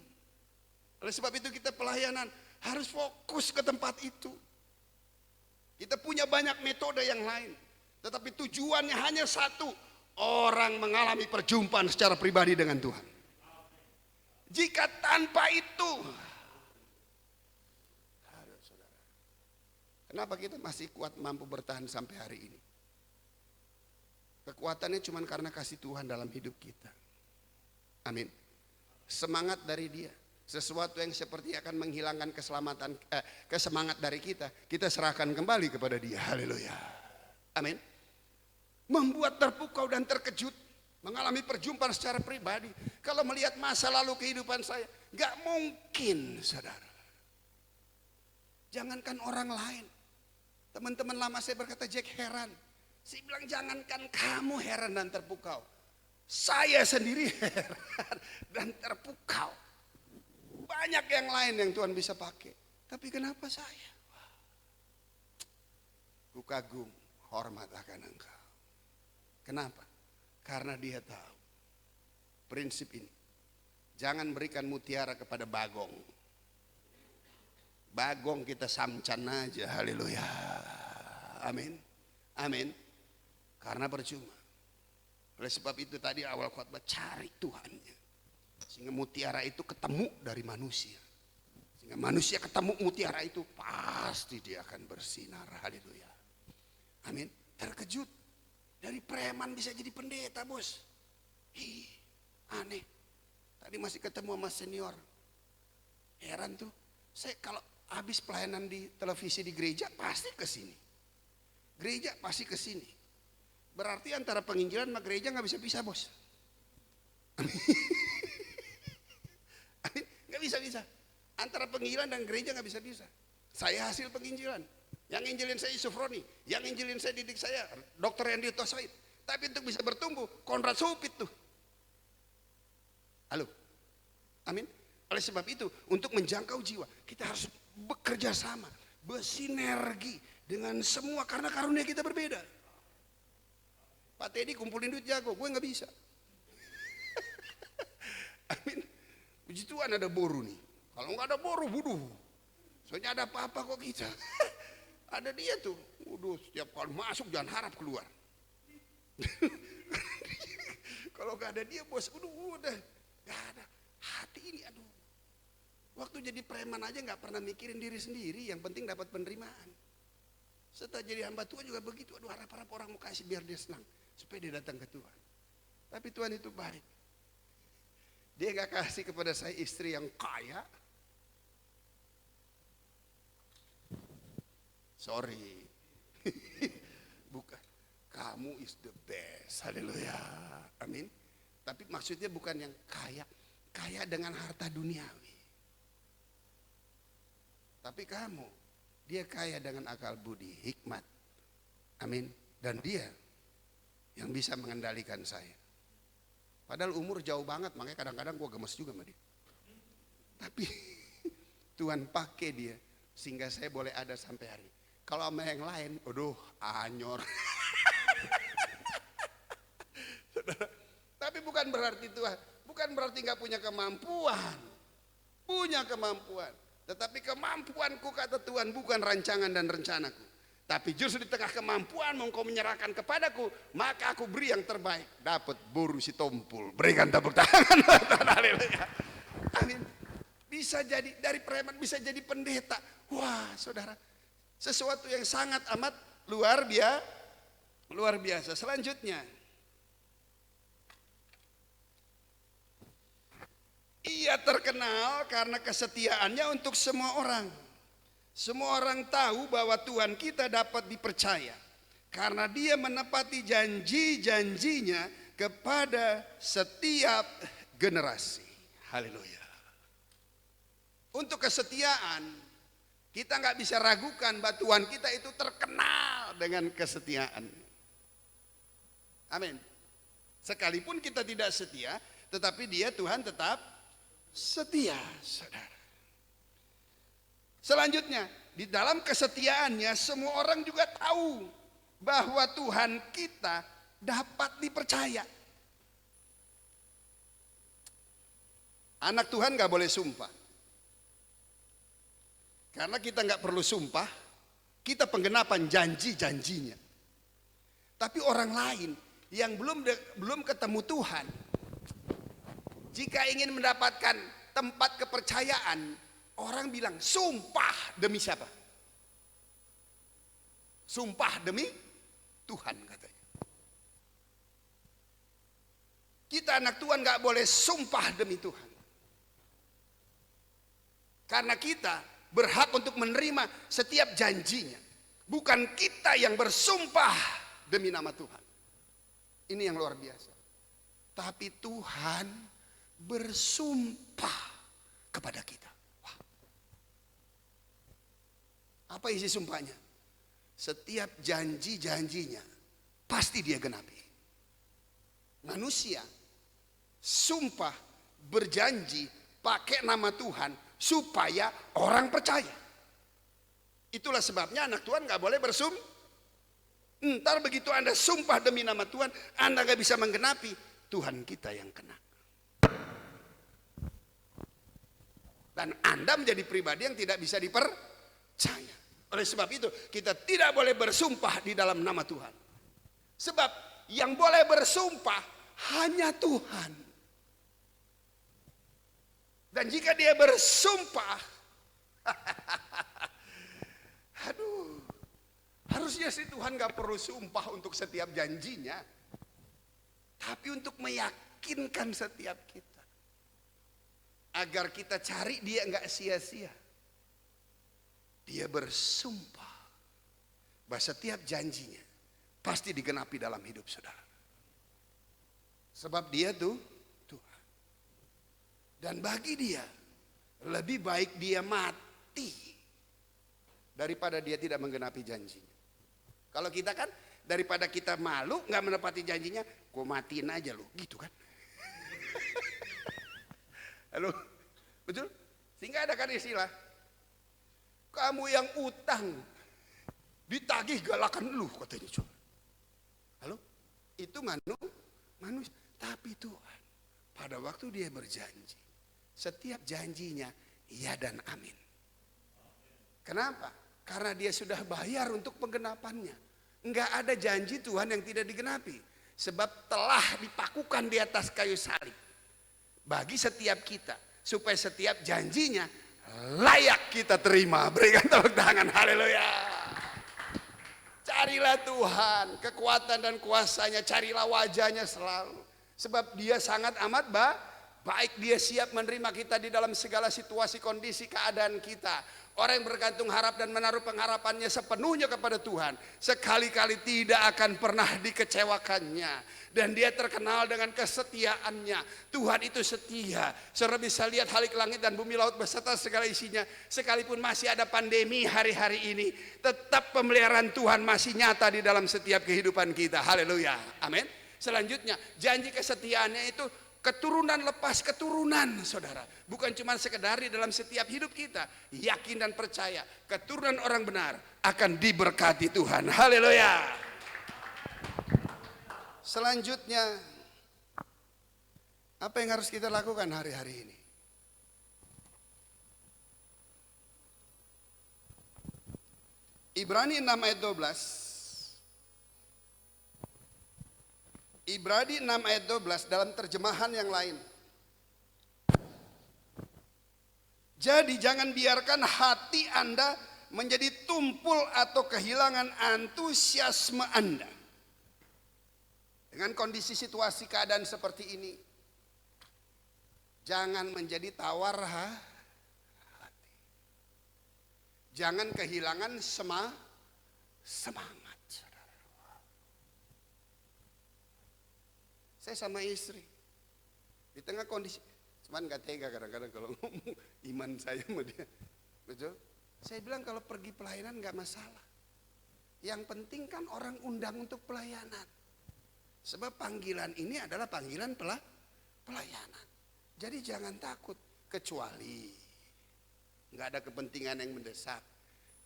Oleh sebab itu kita pelayanan harus fokus ke tempat itu. Kita punya banyak metode yang lain, tetapi tujuannya hanya satu, orang mengalami perjumpaan secara pribadi dengan Tuhan. Jika tanpa itu, kenapa kita masih kuat mampu bertahan sampai hari ini? Kekuatannya cuma karena kasih Tuhan dalam hidup kita. Amin. Semangat dari dia. Sesuatu yang seperti akan menghilangkan kesemangat dari kita, kita serahkan kembali kepada dia. Haleluya. Amin. Membuat terpukau dan terkejut, mengalami perjumpaan secara pribadi. Kalau melihat masa lalu kehidupan saya, gak mungkin, saudara. Jangankan orang lain. Teman-teman lama saya berkata, Jack heran. Saya bilang, jangankan kamu heran dan terpukau, saya sendiri heran dan terpukau. Banyak yang lain yang Tuhan bisa pakai, tapi kenapa saya? Ku kagum, hormat akan engkau. Kenapa? Karena dia tahu prinsip ini. Jangan berikan mutiara kepada bagong. Bagong kita samcan aja. Haleluya. Amin. Amin. Karena percuma. Oleh sebab itu tadi awal khotbah, cari Tuhannya. Sehingga mutiara itu ketemu dari manusia. Sehingga manusia ketemu mutiara itu, pasti dia akan bersinar. Haleluya. Amin. Terkejut. Dari preman bisa jadi pendeta, bos. Aneh. Tadi masih ketemu sama senior. Heran tuh, saya kalau habis pelayanan di televisi di gereja pasti ke sini. Gereja pasti ke sini. Berarti antara penginjilan sama gereja nggak bisa pisah, bos. Nggak bisa. Antara penginjilan dan gereja nggak bisa bisa. Saya hasil penginjilan. Yang injilin saya Yusuf Roni, yang injilin saya didik saya Dr. Hendy Tosoid. Tapi untuk bisa bertumbuh, Konrad Supit tuh. Halo, amin. Oleh sebab itu, untuk menjangkau jiwa, kita harus bekerja sama, bersinergi dengan semua karena karunia kita berbeda. Pak Teddy kumpulin duit jago, gue nggak bisa. Amin. Puji Tuhan ada boru nih. Kalau nggak ada boru, buduh. Soalnya ada apa-apa kok kita. Ada dia tuh, waduh, setiap kali masuk jangan harap keluar. Kalau gak ada dia bos, udah gak ada hati ini, aduh. Waktu jadi preman aja gak pernah mikirin diri sendiri, yang penting dapat penerimaan. Setelah jadi hamba Tuhan juga begitu, aduh harap-harap orang mau kasih biar dia senang, supaya dia datang ke Tuhan. Tapi Tuhan itu baik. Dia gak kasih kepada saya istri yang kaya. Sorry, bukan. Kamu is the best, haleluya, amin. Tapi maksudnya bukan yang kaya dengan harta duniawi. Tapi kamu, dia kaya dengan akal budi, hikmat, amin. Dan dia yang bisa mengendalikan saya. Padahal umur jauh banget, makanya kadang-kadang gue gemes juga sama dia. Tapi Tuhan pakai dia sehingga saya boleh ada sampai hari ini. Kalau sama yang lain, aduh, anyor. Tapi bukan berarti Tuhan, bukan berarti nggak punya kemampuan. Punya kemampuan. Tetapi kemampuanku kata Tuhan bukan rancangan dan rencanaku. Tapi justru di tengah kemampuanmu engkau menyerahkan kepadaku, maka aku beri yang terbaik. Dapat boru si tompul. Berikan tepuk tangan. Haleluya. Amin. Bisa jadi dari preman bisa jadi pendeta. Wah, saudara. Sesuatu yang sangat amat luar biasa. Selanjutnya, ia terkenal karena kesetiaannya untuk semua orang. Semua orang tahu bahwa Tuhan kita dapat dipercaya karena dia menepati janji-janjinya kepada setiap generasi. Haleluya. Untuk kesetiaan, kita nggak bisa ragukan bahwa Tuhan kita itu terkenal dengan kesetiaan. Amin. Sekalipun kita tidak setia, tetapi dia Tuhan tetap setia, saudara. Selanjutnya, di dalam kesetiaannya semua orang juga tahu bahwa Tuhan kita dapat dipercaya. Anak Tuhan nggak boleh sumpah. Karena kita nggak perlu sumpah, kita penggenapan janji-janjinya. Tapi orang lain yang belum ketemu Tuhan, jika ingin mendapatkan tempat kepercayaan, orang bilang sumpah demi siapa? Sumpah demi Tuhan katanya. Kita anak Tuhan nggak boleh sumpah demi Tuhan, karena kita berhak untuk menerima setiap janjinya. Bukan kita yang bersumpah demi nama Tuhan. Ini yang luar biasa. Tapi Tuhan bersumpah kepada kita. Wah. Apa isi sumpahnya? Setiap janji-janjinya pasti dia genapi. Manusia sumpah berjanji pakai nama Tuhan supaya orang percaya. Itulah sebabnya anak Tuhan gak boleh bersumpah. Ntar begitu Anda sumpah demi nama Tuhan, Anda gak bisa menggenapi, Tuhan kita yang kena. Dan Anda menjadi pribadi yang tidak bisa dipercaya. Oleh sebab itu kita tidak boleh bersumpah di dalam nama Tuhan. Sebab yang boleh bersumpah hanya Tuhan. Dan jika dia bersumpah, aduh, harusnya sih Tuhan gak perlu sumpah untuk setiap janjinya, tapi untuk meyakinkan setiap kita. agar kita cari dia nggak sia-sia. Dia bersumpah bahwa setiap janjinya pasti digenapi dalam hidup saudara. Sebab dia tuh Tuhan. Dan bagi dia lebih baik dia mati daripada dia tidak menggenapi janjinya. Kalau kita kan daripada kita malu nggak menepati janjinya, gua matiin aja lu, gitu kan? Halo, betul? Sehingga ada kan istilah, kamu yang utang ditagih galakan lu, katanya coba. Halo, itu manusia, tapi Tuhan pada waktu dia berjanji, setiap janjinya iya dan amin. Kenapa? Karena dia sudah bayar untuk penggenapannya. Enggak ada janji Tuhan yang tidak digenapi. Sebab telah dipakukan di atas kayu salib. Bagi setiap kita. Supaya setiap janjinya layak kita terima. Berikan tepuk tangan, haleluya. Carilah Tuhan, kekuatan dan kuasanya. Carilah wajahnya selalu. Sebab dia sangat amat baik, dia siap menerima kita di dalam segala situasi, kondisi, keadaan kita. Orang yang bergantung harap dan menaruh pengharapannya sepenuhnya kepada Tuhan, sekali-kali tidak akan pernah dikecewakannya. Dan dia terkenal dengan kesetiaannya. Tuhan itu setia. Saudara bisa lihat halik langit dan bumi laut beserta segala isinya. Sekalipun masih ada pandemi hari-hari ini, tetap pemeliharaan Tuhan masih nyata di dalam setiap kehidupan kita. Haleluya, amin. Selanjutnya, janji kesetiaannya itu keturunan lepas keturunan, saudara. Bukan cuma sekedar di dalam setiap hidup kita. Yakin dan percaya keturunan orang benar akan diberkati Tuhan. Haleluya. Selanjutnya, apa yang harus kita lakukan hari-hari ini? Ibrani 6 ayat 12. Ibrani 6 ayat 12 dalam terjemahan yang lain. Jadi jangan biarkan hati Anda menjadi tumpul atau kehilangan antusiasme Anda. Dengan kondisi situasi keadaan seperti ini, jangan menjadi tawar hati. Jangan kehilangan semangat. Saya sama istri di tengah kondisi, cuman gak tega kadang-kadang kalau ngomong iman saya sama dia, betul? Saya bilang kalau pergi pelayanan gak masalah. Yang penting kan orang undang untuk pelayanan. Sebab panggilan ini adalah panggilan pelayanan. Jadi jangan takut, kecuali gak ada kepentingan yang mendesak.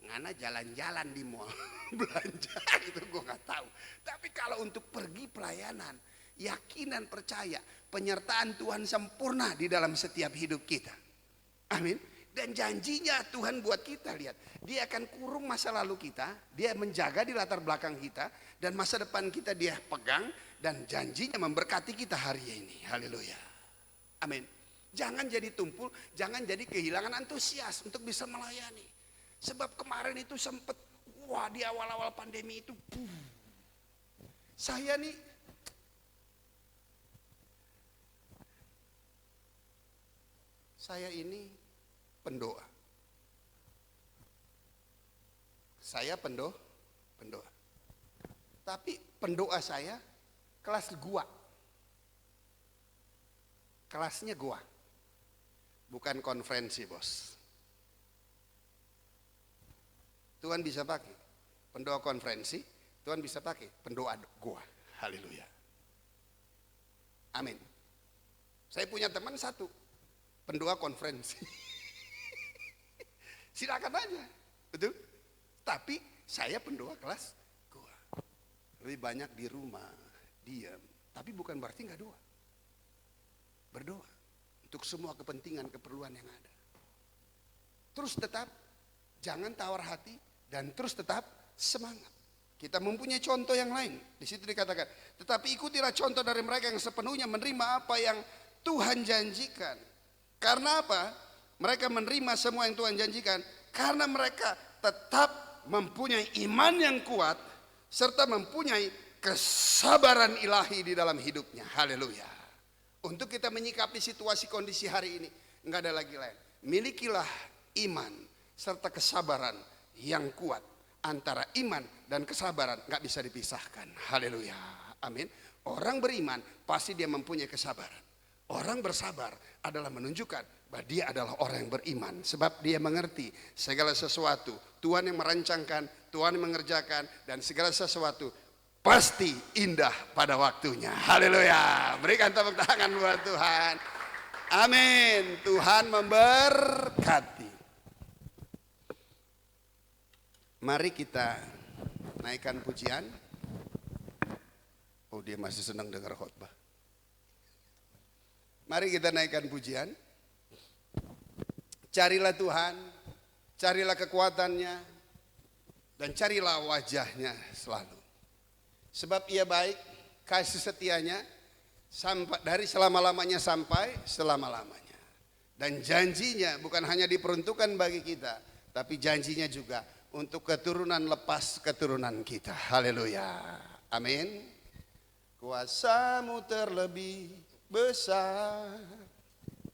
Ngana jalan-jalan di mall belanja itu gue gak tahu. Tapi kalau untuk pergi pelayanan, yakin dan percaya penyertaan Tuhan sempurna di dalam setiap hidup kita. Amin. Dan janjinya Tuhan buat kita, lihat, dia akan kurung masa lalu kita, dia menjaga di latar belakang kita, dan masa depan kita dia pegang, dan janjinya memberkati kita hari ini. Haleluya. Amin. Jangan jadi tumpul, jangan jadi kehilangan antusias untuk bisa melayani. Sebab kemarin itu sempat, wah di awal-awal pandemi itu, saya nih ini pendoa. Saya pendoa. Tapi pendoa saya kelas gua. Kelasnya gua. Bukan konferensi, bos. Tuhan bisa pakai pendoa konferensi, Tuhan bisa pakai pendoa gua. Haleluya. Amin. Saya punya teman satu, pendoa konferensi. Silakan aja, betul? Tapi saya pendoa kelas gua. Lebih banyak di rumah, diam. Tapi bukan berarti nggak doa. Berdoa untuk semua kepentingan, keperluan yang ada. Terus tetap jangan tawar hati dan terus tetap semangat. Kita mempunyai contoh yang lain. Di situ dikatakan, tetapi ikutilah contoh dari mereka yang sepenuhnya menerima apa yang Tuhan janjikan. Karena apa? Mereka menerima semua yang Tuhan janjikan karena mereka tetap mempunyai iman yang kuat serta mempunyai kesabaran ilahi di dalam hidupnya. Haleluya. Untuk kita menyikapi situasi kondisi hari ini, Enggak ada lagi lain. Milikilah iman serta kesabaran yang kuat. Antara iman dan kesabaran enggak bisa dipisahkan. Haleluya. Amin. Orang beriman pasti dia mempunyai kesabaran. Orang bersabar adalah menunjukkan bahwa dia adalah orang yang beriman. Sebab dia mengerti segala sesuatu Tuhan yang merancangkan, Tuhan yang mengerjakan, dan segala sesuatu pasti indah pada waktunya. Haleluya. Berikan tepuk tangan buat Tuhan. Amin. Tuhan memberkati. Mari kita naikkan pujian. Oh, dia masih senang dengar khotbah. Mari kita naikkan pujian. Carilah Tuhan, carilah kekuatannya, dan carilah wajahnya selalu. Sebab ia baik, kasih setianya sampai dari selama-lamanya sampai selama-lamanya. Dan janjinya bukan hanya diperuntukkan bagi kita, tapi janjinya juga untuk keturunan lepas keturunan kita. Haleluya. Amin. Kuasamu terlebih besar.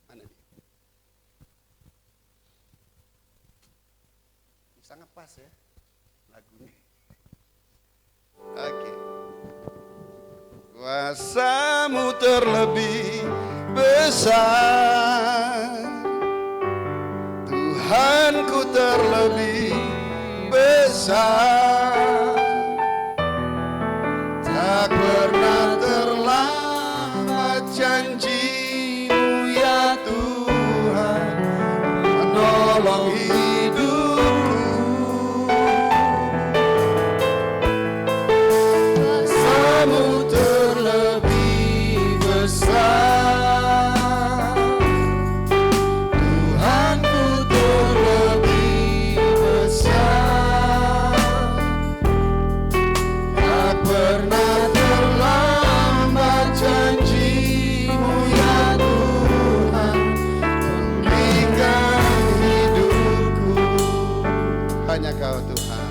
Mana dia? Sangat pas ya lagunya. Oke. Kuasamu terlebih besar, Tuhanku terlebih besar, tak pernah terlambat janji-Mu ya Tuhan, menolong hidupku. Kuasamu terlebih besar, Tuhanku terlebih besar, tak pernah terlambat janji-Mu ya Tuhan, pemilikan hidupku. Hanya Kau Tuhan.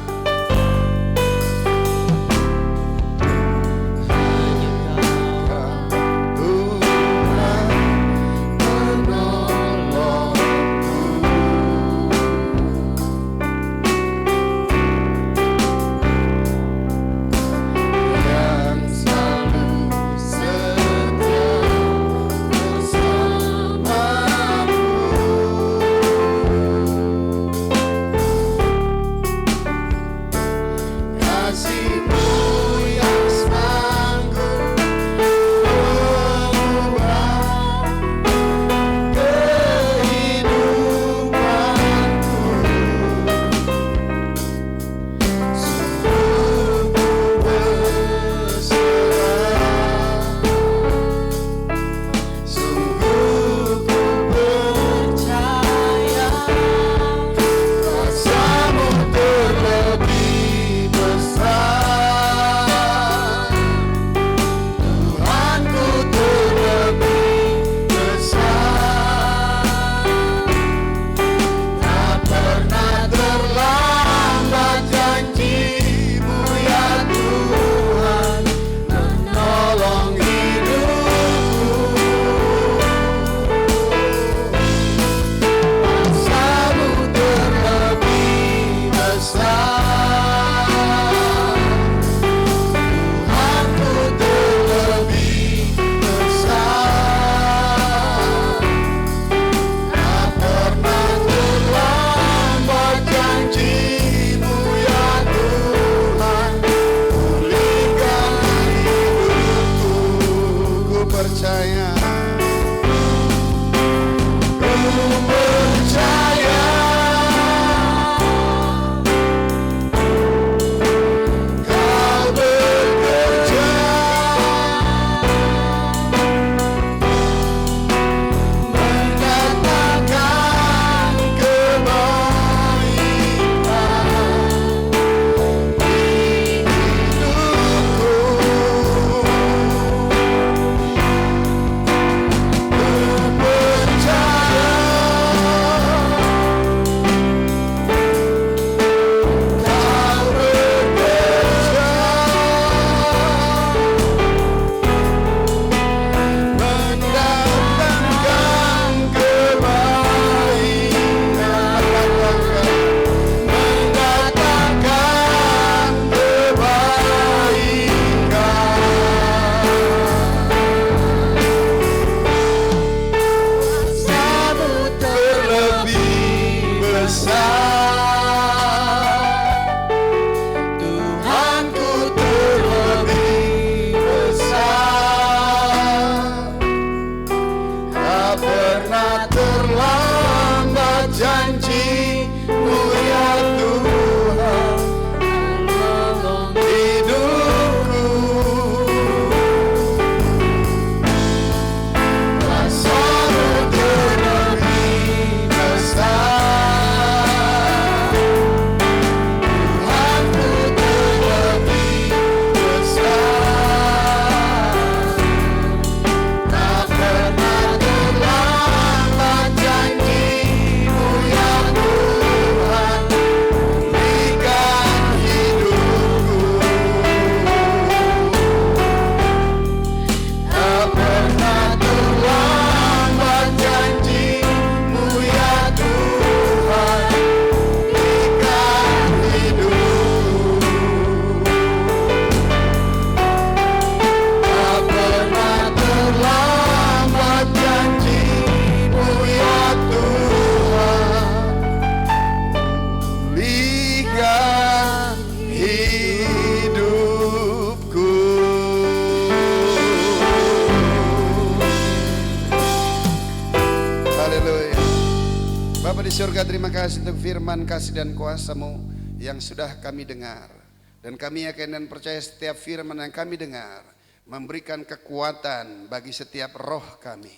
terima kasih untuk firman kasih dan kuasa-Mu yang sudah kami dengar. Dan kami yakin dan percaya setiap firman yang kami dengar memberikan kekuatan bagi setiap roh kami,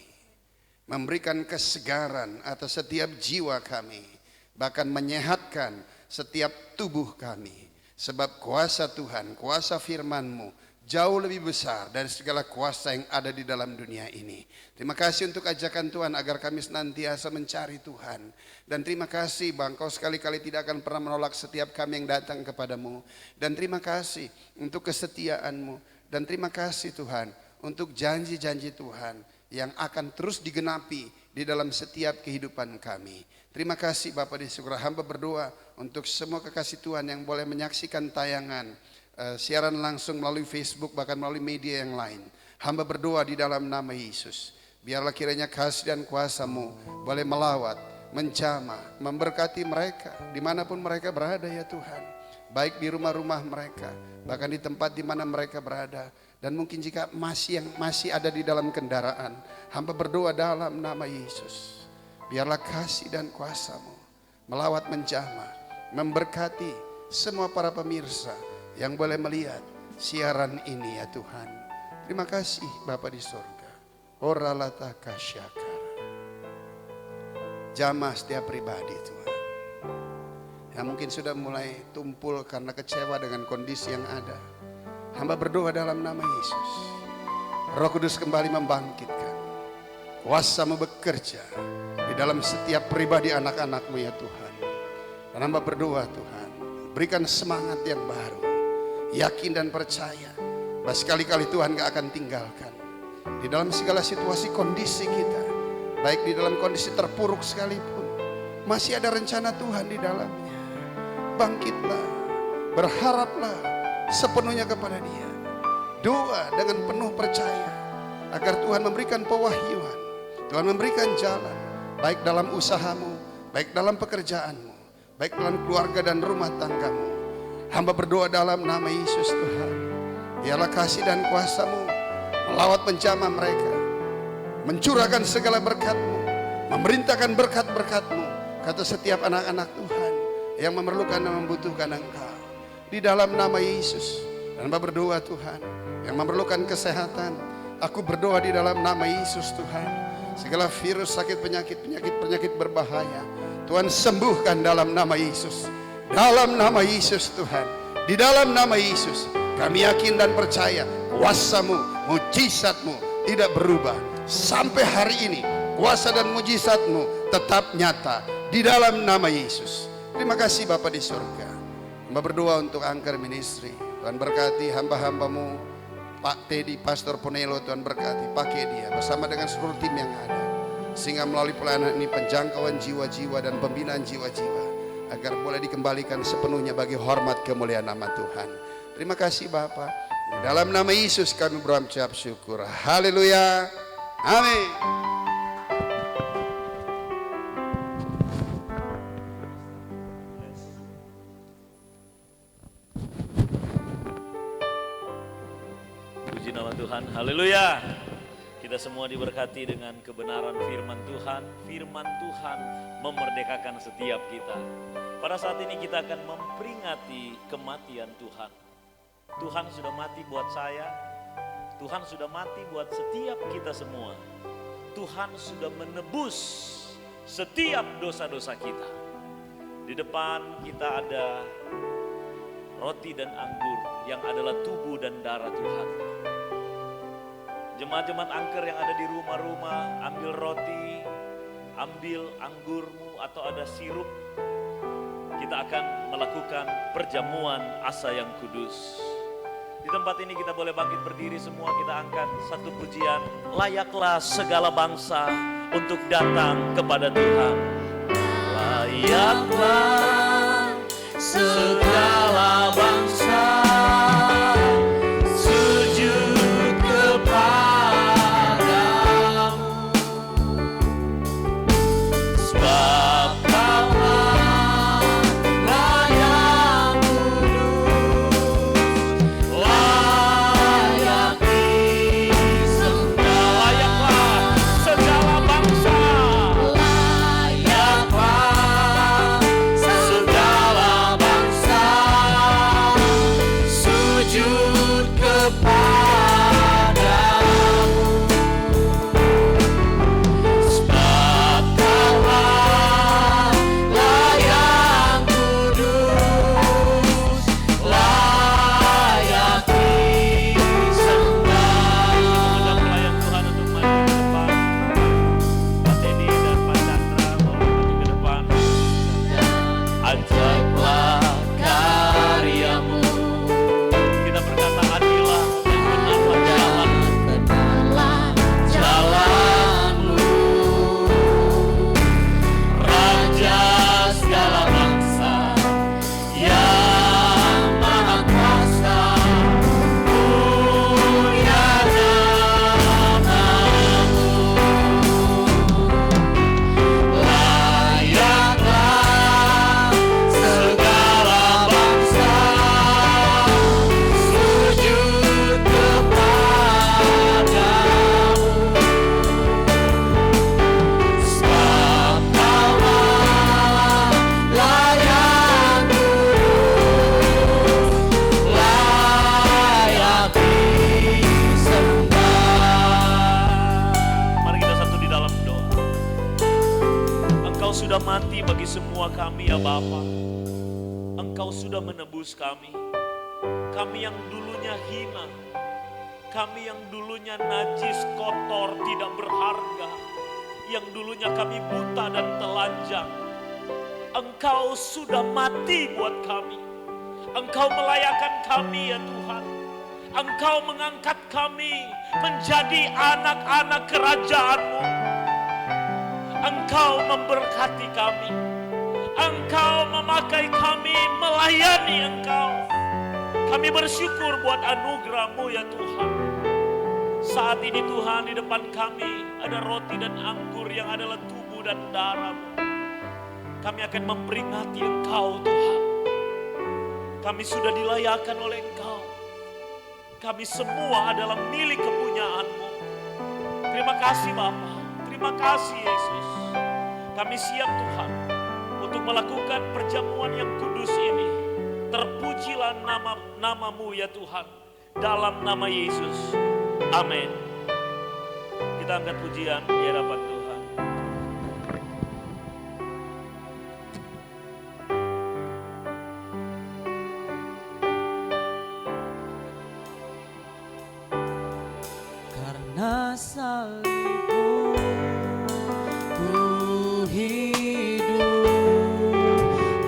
memberikan kesegaran atas setiap jiwa kami, bahkan menyehatkan setiap tubuh kami. Sebab kuasa Tuhan, kuasa firman-Mu jauh lebih besar dari segala kuasa yang ada di dalam dunia ini. Terima kasih untuk ajakan Tuhan agar kami senantiasa mencari Tuhan. Dan terima kasih Bang, Kau sekali-kali tidak akan pernah menolak setiap kami yang datang kepadamu. Dan terima kasih untuk kesetiaan-Mu. Dan terima kasih Tuhan untuk janji-janji Tuhan yang akan terus digenapi di dalam setiap kehidupan kami. Terima kasih Bapa di surga. Hamba berdoa untuk semua kekasih Tuhan yang boleh menyaksikan tayangan siaran langsung melalui Facebook, bahkan melalui media yang lain. Hamba berdoa di dalam nama Yesus, biarlah kiranya kasih dan kuasa-Mu boleh melawat, menjamah, memberkati mereka dimanapun mereka berada ya Tuhan. Baik di rumah-rumah mereka, bahkan di tempat di mana mereka berada. Dan mungkin jika masih ada di dalam kendaraan, hamba berdoa dalam nama Yesus, biarlah kasih dan kuasa-Mu melawat, menjamah, memberkati semua para pemirsa yang boleh melihat siaran ini ya Tuhan. Terima kasih Bapa di surga. Oralata kasyakar. Jamah setiap pribadi Tuhan yang mungkin sudah mulai tumpul karena kecewa dengan kondisi yang ada. Hamba berdoa dalam nama Yesus, Roh Kudus kembali membangkitkan, kuasa-Mu bekerja di dalam setiap pribadi anak-anak-Mu ya Tuhan. Dan hamba berdoa Tuhan, berikan semangat yang baru, yakin dan percaya bahwa sekali-kali Tuhan gak akan tinggalkan di dalam segala situasi kondisi kita. Baik di dalam kondisi terpuruk sekalipun, masih ada rencana Tuhan di dalamnya. Bangkitlah, berharaplah sepenuhnya kepada Dia. Doa dengan penuh percaya agar Tuhan memberikan pewahyuan, Tuhan memberikan jalan, baik dalam usahamu, baik dalam pekerjaanmu, baik dalam keluarga dan rumah tanggamu. Hamba berdoa dalam nama Yesus Tuhan, biarlah kasih dan kuasa-Mu melawat, menjamah mereka, mencurahkan segala berkat-Mu, memerintahkan berkat-berkat-Mu kata setiap anak-anak Tuhan yang memerlukan dan membutuhkan Engkau. Di dalam nama Yesus, dan hamba berdoa Tuhan yang memerlukan kesehatan, aku berdoa di dalam nama Yesus Tuhan, segala virus, sakit, penyakit berbahaya Tuhan sembuhkan dalam nama Yesus. Dalam nama Yesus Tuhan, di dalam nama Yesus kami yakin dan percaya kuasa-Mu, mujizat-Mu tidak berubah sampai hari ini. Kuasa dan mujizat-Mu tetap nyata di dalam nama Yesus. Terima kasih Bapa di surga. Hamba berdoa untuk Angker Ministry, Tuhan berkati hamba-hamba-Mu, Pak Teddy, Pastor Ponelo, Tuhan berkati, pakai dia bersama dengan seluruh tim yang ada, sehingga melalui pelayanan ini penjangkauan jiwa-jiwa dan pembinaan jiwa-jiwa agar boleh dikembalikan sepenuhnya bagi hormat kemuliaan nama Tuhan. Terima kasih Bapa. Dalam nama Yesus kami berucap syukur. Haleluya. Amin. Puji nama Tuhan. Haleluya. Kita semua diberkati dengan kebenaran firman Tuhan. Firman Tuhan memerdekakan setiap kita. Pada saat ini kita akan memperingati kematian Tuhan. Tuhan sudah mati buat saya. Tuhan sudah mati buat setiap kita semua. Tuhan sudah menebus setiap dosa-dosa kita. Di depan kita ada roti dan anggur yang adalah tubuh dan darah Tuhan. Jemaat-jemaat Angker yang ada di rumah-rumah, ambil roti, ambil anggurmu atau ada sirup. Kita akan melakukan perjamuan asa yang kudus. Di tempat ini kita boleh bangkit berdiri semua, kita angkat satu pujian. Layaklah segala bangsa untuk datang kepada Tuhan. Layaklah segala bangsa sujud kepadamu, sebab Kaulah layak kudus, layak disembah. Layaklah segala bangsa, layaklah Engkau sudah menebus kami. Kami yang dulunya hina, kami yang dulunya najis, kotor, tidak berharga, yang dulunya kami buta dan telanjang. Engkau sudah mati buat kami. Engkau melayakan kami ya Tuhan. Engkau mengangkat kami menjadi anak-anak kerajaan-Mu. Engkau memberkati kami. Engkau memakai kami melayani Engkau. Kami bersyukur buat anugerah-Mu ya Tuhan. Saat ini Tuhan, di depan kami ada roti dan anggur yang adalah tubuh dan darah-Mu. Kami akan memperingati Engkau Tuhan. Kami sudah dilayakan oleh Engkau. Kami semua adalah milik kepunyaan-Mu. Terima kasih Bapa, terima kasih Yesus. Kami siap Tuhan untuk melakukan perjamuan yang kudus ini. Terpujilah nama-Mu ya Tuhan, dalam nama Yesus. Amin. Kita angkat pujian di hadapan Tuhan. Karena salib-Mu ku hidup,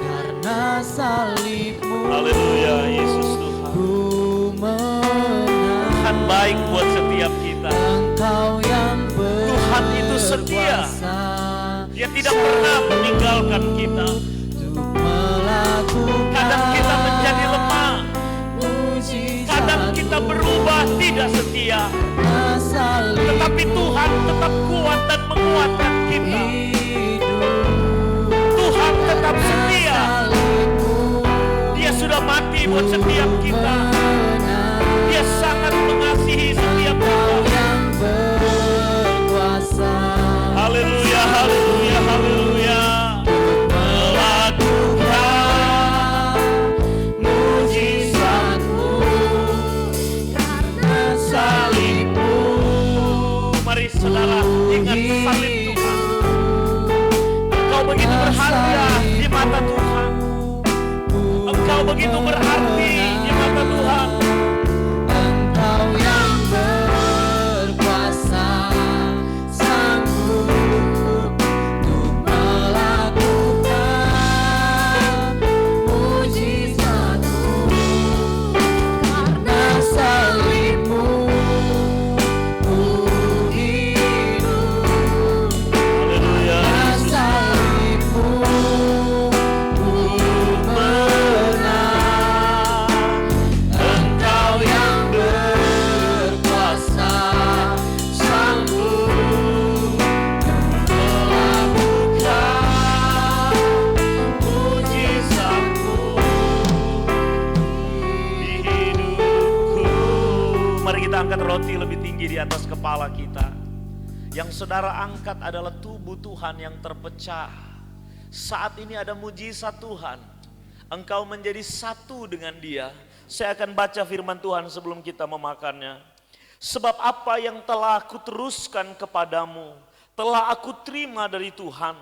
karena salib-Mu Haleluya, Yesus Tuhan. ku menang. Tuhan baik buat setiap kita. Engkau yang Tuhan itu setia. berkuasa Dia tidak pernah meninggalkan kita. untuk melakukan Kadang kita menjadi lemah, mujizat kadang kita berubah tidak setia. salib Tetapi Tuhan tetap kuat dan menguatkan kita. hidup. Tuhan tetap setia. Salib-Mu Dia sudah mati buat setiap kita. menang. Dia sangat mengasihi setiap Engkau kita. yang berkuasa Haleluya, haleluya, haleluya. melakukan mujizat-Mu karena salib-Mu Mari saudara ingat salib Tuhan. Engkau begitu berharga di mata Tuhan. Engkau begitu berarti di mata Tuhan. Engkau yang berkuasa sanggup untuk melakukan mujizat-Mu karena salib-Mu ku hidup, Haleluya, karena Yesus. salib-Mu ku menang. Engkau yang berkuasa sanggup melakukan mujizat-Mu Di hidupku. Mari kita angkat roti lebih tinggi di atas kepala kita. Yang saudara angkat adalah tubuh Tuhan yang terpecah. Saat ini ada mujizat Tuhan. Engkau menjadi satu dengan Dia. Saya akan baca firman Tuhan sebelum kita memakannya. Sebab apa yang telah aku teruskan kepadamu, telah aku terima dari Tuhan,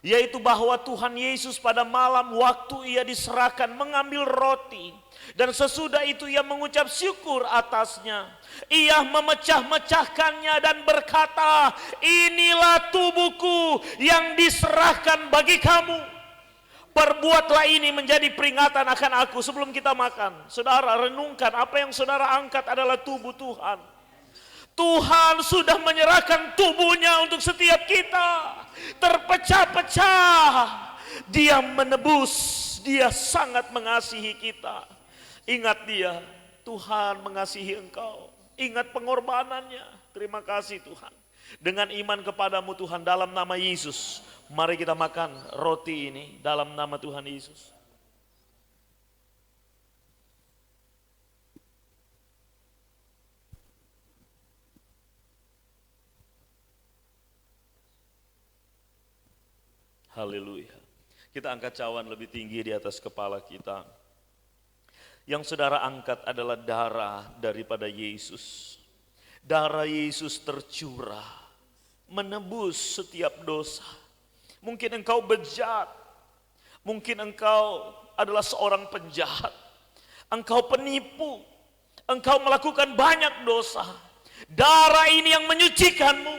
yaitu bahwa Tuhan Yesus pada malam waktu Ia diserahkan mengambil roti, dan sesudah itu Ia mengucap syukur atasnya. Ia memecah-mecahkannya dan berkata, inilah tubuhku yang diserahkan bagi kamu. Perbuatlah ini menjadi peringatan akan aku. Sebelum kita makan, saudara renungkan apa yang saudara angkat adalah tubuh Tuhan. Tuhan sudah menyerahkan tubuhnya untuk setiap kita. Terpecah-pecah. Dia menebus. Dia sangat mengasihi kita. Ingat Dia, Tuhan mengasihi engkau. Ingat pengorbanannya. Terima kasih Tuhan. Dengan iman kepadamu Tuhan, dalam nama Yesus, mari kita makan roti ini dalam nama Tuhan Yesus. Haleluya. Kita angkat cawan lebih tinggi di atas kepala kita. Yang saudara angkat adalah darah daripada Yesus. Darah Yesus tercurah, menebus setiap dosa. Mungkin engkau bejat, mungkin engkau adalah seorang penjahat. Engkau penipu. Engkau melakukan banyak dosa. Darah ini yang menyucikanmu.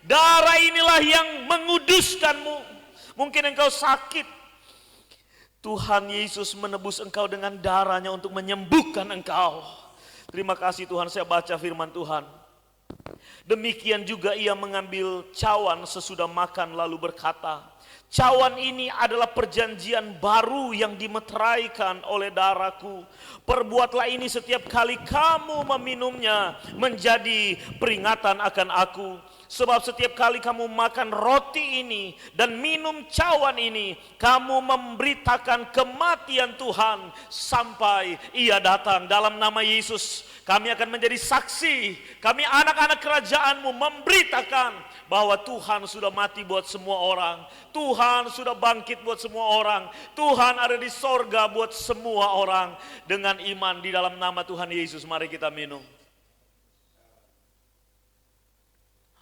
Darah inilah yang menguduskanmu. Mungkin engkau sakit. Tuhan Yesus menebus engkau dengan darahnya untuk menyembuhkan engkau. Terima kasih Tuhan, saya baca firman Tuhan. Demikian juga ia mengambil cawan sesudah makan lalu berkata, cawan ini adalah perjanjian baru yang dimeteraikan oleh darahku. Perbuatlah ini setiap kali kamu meminumnya menjadi peringatan akan aku. Sebab setiap kali kamu makan roti ini dan minum cawan ini, kamu memberitakan kematian Tuhan sampai ia datang. Dalam nama Yesus, kami akan menjadi saksi. Kami anak-anak kerajaanmu memberitakan bahwa Tuhan sudah mati buat semua orang. Tuhan sudah bangkit buat semua orang. Tuhan ada di sorga buat semua orang. Dengan iman di dalam nama Tuhan Yesus, mari kita minum.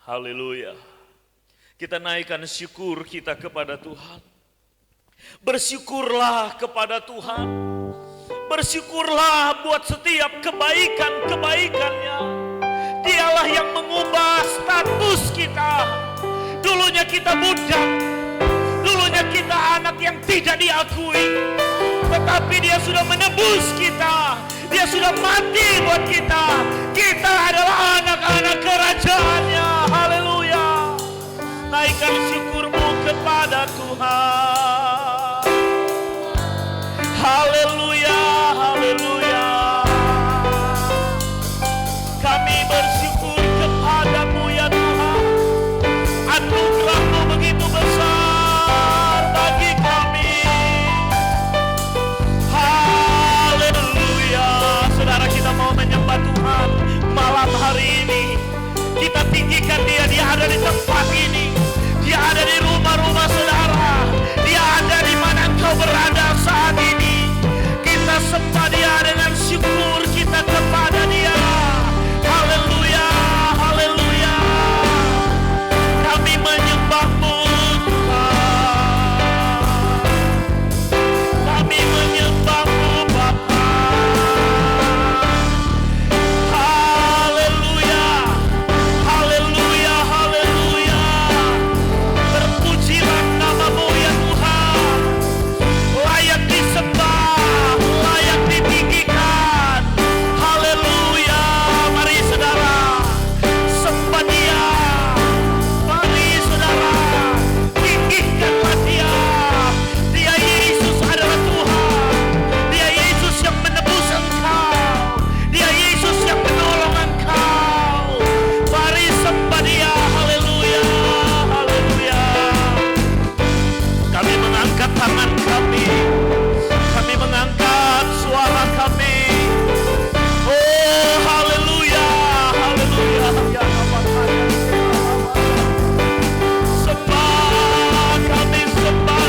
Haleluya. Kita naikkan syukur kita kepada Tuhan. Bersyukurlah kepada Tuhan. Bersyukurlah buat setiap kebaikan-kebaikannya. Dialah yang mengubah status kita. Dulunya kita budak. Dulunya kita anak yang tidak diakui. Tetapi dia sudah menebus kita. Dia sudah mati buat kita. Kita adalah anak-anak kerajaannya. Haleluya. Naikkan syukurmu kepada Tuhan. Haleluya, haleluya. Kami bersyukur kepadamu ya Tuhan. Anugerah-Mu begitu besar bagi kami. Haleluya. Saudara, kita mau menyembah Tuhan malam hari ini. Kita tinggikan dia. Dia ada di tempat ini. Dia ada di rumah-rumah saudara. Dia ada di mana engkau berada saat ini. Kita sembah dia dengan syukur kita kepada dia. Haleluya, haleluya. Kami menyembah-Mu Tuhan. Kami menyembah-Mu Bapa. Haleluya, haleluya, haleluya. Terpujilah nama-Mu ya Tuhan. Layak disembah, layak ditinggikan. Haleluya. Mari saudara, sembah dia. Mari saudara, tinggikanlah dia. Dia Yesus adalah Tuhan. Dia Yesus yang menebus engkau. Dia Yesus yang menolong engkau. Mari sembah dia. Haleluya, haleluya. Kami mengangkat tangan kami. Kami mengangkat suara kami. Oh, haleluya, haleluya. Ya Allah, sembah, kami sembah.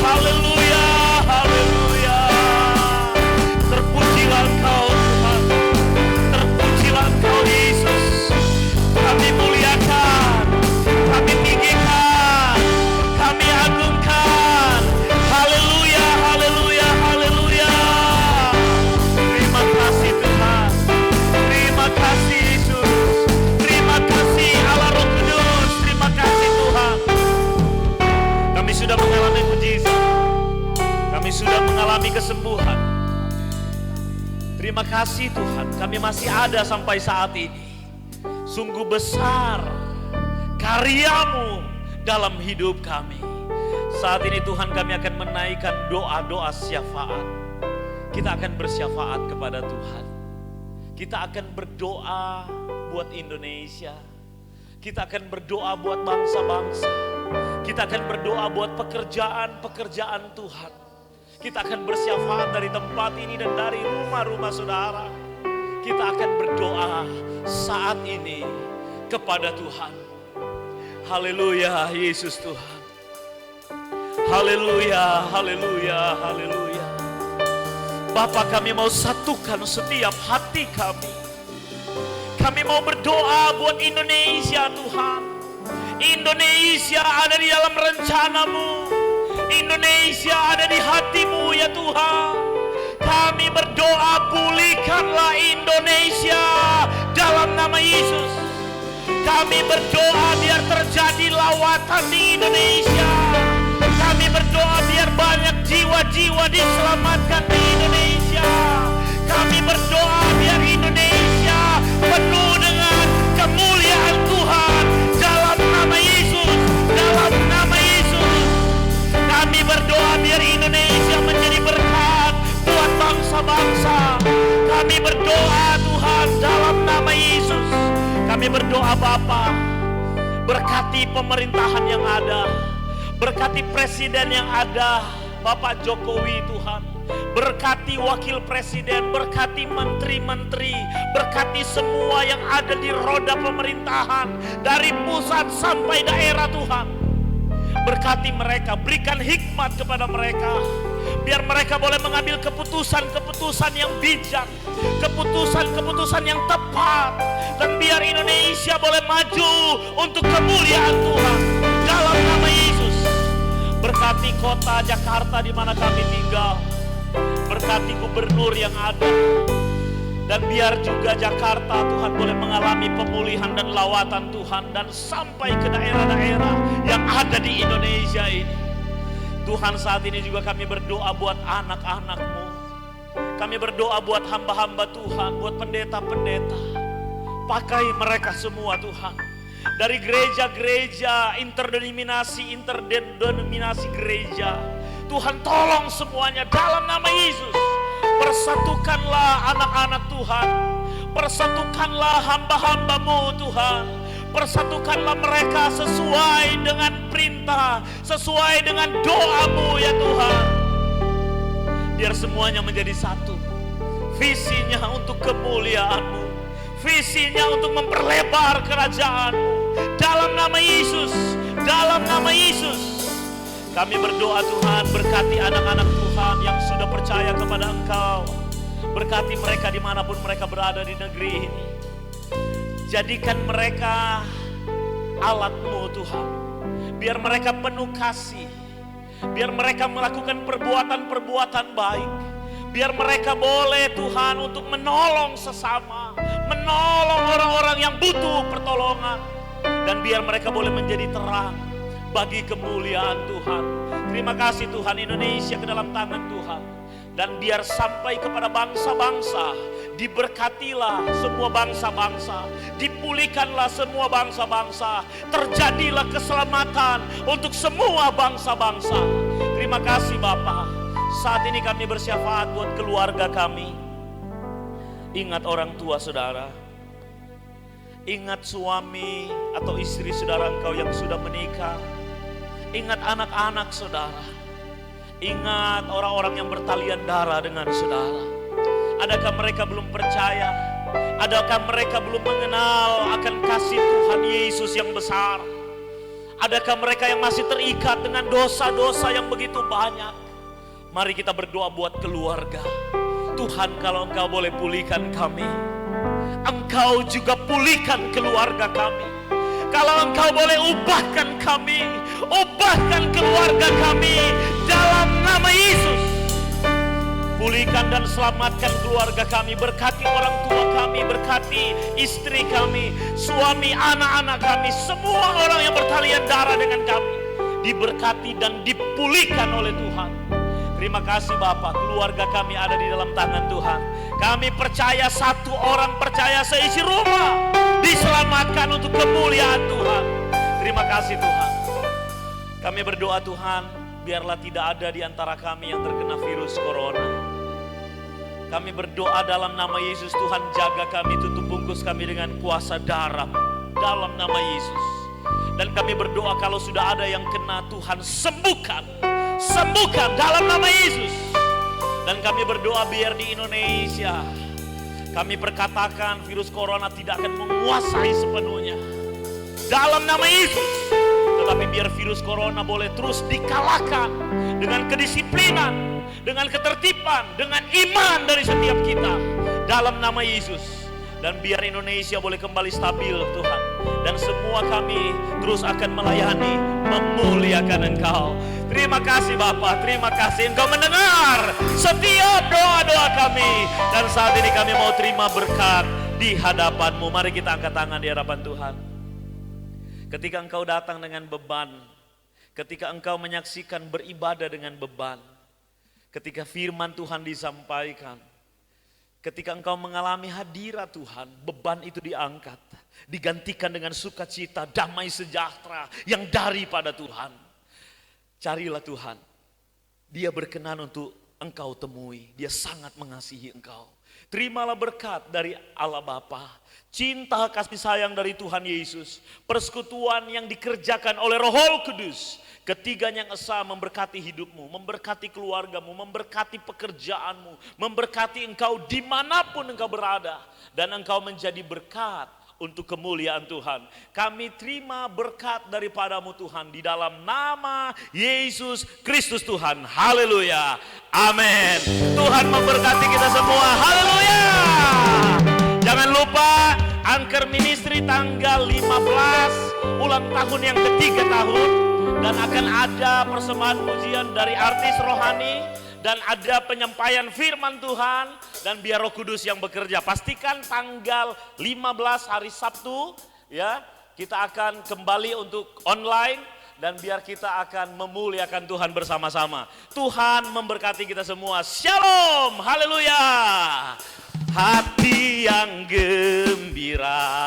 Haleluya, haleluya. Terpujilah Engkau Tuhan. Terpujilah Engkau Yesus. Kami muliakan. Kami tinggikan. Kami agungkan. Haleluya, haleluya, haleluya. Terima kasih Tuhan. Terima kasih Yesus. Terima kasih Allah Roh Kudus. Terima kasih Tuhan. Kami sudah mengalami mujizat. Kami sudah mengalami kesembuhan. Terima kasih Tuhan. Kami masih ada sampai saat ini. Sungguh besar karya-Mu dalam hidup kami. Saat ini Tuhan, kami akan menaikkan doa-doa syafaat. Kita akan bersyafaat kepada Tuhan. Kita akan berdoa buat Indonesia. Kita akan berdoa buat bangsa-bangsa. Kita akan berdoa buat pekerjaan-pekerjaan Tuhan. Kita akan bersyafaat dari tempat ini dan dari rumah-rumah saudara. Kita akan berdoa saat ini kepada Tuhan. Haleluya, Yesus Tuhan. Haleluya, haleluya, haleluya. Bapa, kami mau satukan setiap hati kami. Kami mau berdoa buat Indonesia Tuhan. Indonesia ada di dalam rencana-Mu. Indonesia ada di hati-Mu ya Tuhan. Kami berdoa, pulihkanlah Indonesia dalam nama Yesus. Kami berdoa biar terjadi lawatan di Indonesia. Kami berdoa biar banyak jiwa-jiwa diselamatkan di Indonesia. Kami berdoa biar Indonesia penuh dengan kemuliaan Tuhan dalam nama Yesus. Dalam nama Yesus. Kami berdoa biar Indonesia menjadi berkat buat bangsa-bangsa. Kami berdoa Tuhan dalam nama Yesus. Kami berdoa Bapa, berkati pemerintahan yang ada, berkati presiden yang ada, Bapak Jokowi Tuhan. Berkati wakil presiden, berkati menteri-menteri, berkati semua yang ada di roda pemerintahan dari pusat sampai daerah Tuhan. Berkati mereka, berikan hikmat kepada mereka, biar mereka boleh mengambil keputusan-keputusan yang bijak, keputusan-keputusan yang tepat, dan biar Indonesia boleh maju untuk kemuliaan Tuhan dalam nama Yesus. Berkati kota Jakarta di mana kami tinggal, berkati gubernur yang ada, dan biar juga Jakarta Tuhan boleh mengalami pemulihan dan lawatan Tuhan, dan sampai ke daerah-daerah yang ada di Indonesia ini. Tuhan, saat ini juga kami berdoa buat anak-anak-Mu. Kami berdoa buat hamba-hamba Tuhan, buat pendeta-pendeta. Pakai mereka semua Tuhan. Dari gereja-gereja, interdenominasi gereja. Tuhan tolong semuanya dalam nama Yesus. Persatukanlah anak-anak Tuhan. Persatukanlah hamba-hamba-Mu Tuhan. Persatukanlah mereka sesuai dengan perintah, sesuai dengan doa-Mu ya Tuhan. Biar semuanya menjadi satu. Visinya untuk kemuliaan-Mu, visinya untuk memperlebar kerajaan-Mu. Dalam nama Yesus, dalam nama Yesus. Kami berdoa Tuhan, berkati anak-anak Tuhan yang sudah percaya kepada Engkau. Berkati mereka dimanapun mereka berada di negeri ini. Jadikan mereka alat-Mu Tuhan. Biar mereka penuh kasih. Biar mereka melakukan perbuatan-perbuatan baik. Biar mereka boleh Tuhan untuk menolong sesama. Menolong orang-orang yang butuh pertolongan. Dan biar mereka boleh menjadi terang bagi kemuliaan Tuhan. Terima kasih Tuhan, Indonesia ke dalam tangan Tuhan. Dan biar sampai kepada bangsa-bangsa, diberkatilah semua bangsa-bangsa, dipulihkanlah semua bangsa-bangsa, terjadilah keselamatan untuk semua bangsa-bangsa. Terima kasih Bapa. Saat ini kami bersyafaat buat keluarga kami. Ingat orang tua saudara, ingat suami atau istri saudara engkau yang sudah menikah, ingat anak-anak saudara, ingat orang-orang yang bertalian darah dengan saudara. Adakah mereka belum percaya? Adakah mereka belum mengenal akan kasih Tuhan Yesus yang besar? Adakah mereka yang masih terikat dengan dosa-dosa yang begitu banyak? Mari kita berdoa buat keluarga. Tuhan, kalau Engkau boleh pulihkan kami, Engkau juga pulihkan keluarga kami. Kalau Engkau boleh ubahkan kami, ubahkan keluarga kami dalam nama Yesus. Pulihkan dan selamatkan keluarga kami. Berkati orang tua kami, berkati istri kami, suami, anak-anak kami, semua orang yang bertalian darah dengan kami, diberkati dan dipulihkan oleh Tuhan. Terima kasih Bapak, keluarga kami ada di dalam tangan Tuhan. Kami percaya satu orang percaya seisi rumah diselamatkan untuk kemuliaan Tuhan. Terima kasih Tuhan. Kami berdoa Tuhan, biarlah tidak ada di antara kami yang terkena virus corona. Kami berdoa dalam nama Yesus, Tuhan jaga kami, tutup bungkus kami dengan kuasa darah dalam nama Yesus. Dan kami berdoa kalau sudah ada yang kena, Tuhan sembuhkan. Sembuhkan dalam nama Yesus. Dan kami berdoa biar di Indonesia kami perkatakan virus corona tidak akan menguasai sepenuhnya dalam nama Yesus. Tetapi biar virus corona boleh terus dikalahkan dengan kedisiplinan, dengan ketertiban, dengan iman dari setiap kita dalam nama Yesus. Dan biar Indonesia boleh kembali stabil Tuhan. Dan semua kami terus akan melayani, memuliakan Engkau. Terima kasih Bapa, terima kasih Engkau mendengar setiap doa-doa kami. Dan saat ini kami mau terima berkat di hadapan-Mu. Mari kita angkat tangan di hadapan Tuhan. Ketika Engkau datang dengan beban, ketika Engkau menyaksikan beribadah dengan beban, ketika firman Tuhan disampaikan, ketika Engkau mengalami hadirat Tuhan, beban itu diangkat, digantikan dengan sukacita, damai sejahtera yang daripada Tuhan. Carilah Tuhan, Dia berkenan untuk engkau temui, Dia sangat mengasihi engkau. Terimalah berkat dari Allah Bapa, cinta kasih sayang dari Tuhan Yesus, persekutuan yang dikerjakan oleh Roh Kudus, ketiganya yang esa memberkati hidupmu, memberkati keluargamu, memberkati pekerjaanmu, memberkati engkau dimanapun engkau berada, dan engkau menjadi berkat untuk kemuliaan Tuhan. Kami terima berkat daripada-Mu Tuhan, di dalam nama Yesus Kristus Tuhan. Haleluya. Amin. Tuhan memberkati kita semua. Haleluya. Jangan lupa Angker Ministry tanggal 15 ulang tahun yang ketiga tahun, dan akan ada persembahan pujian dari artis rohani, dan ada penyampaian firman Tuhan, dan biar Roh Kudus yang bekerja. Pastikan tanggal 15 hari Sabtu ya, kita akan kembali untuk online, dan biar kita akan memuliakan Tuhan bersama-sama. Tuhan memberkati kita semua. Shalom. Haleluya. Hati yang gembira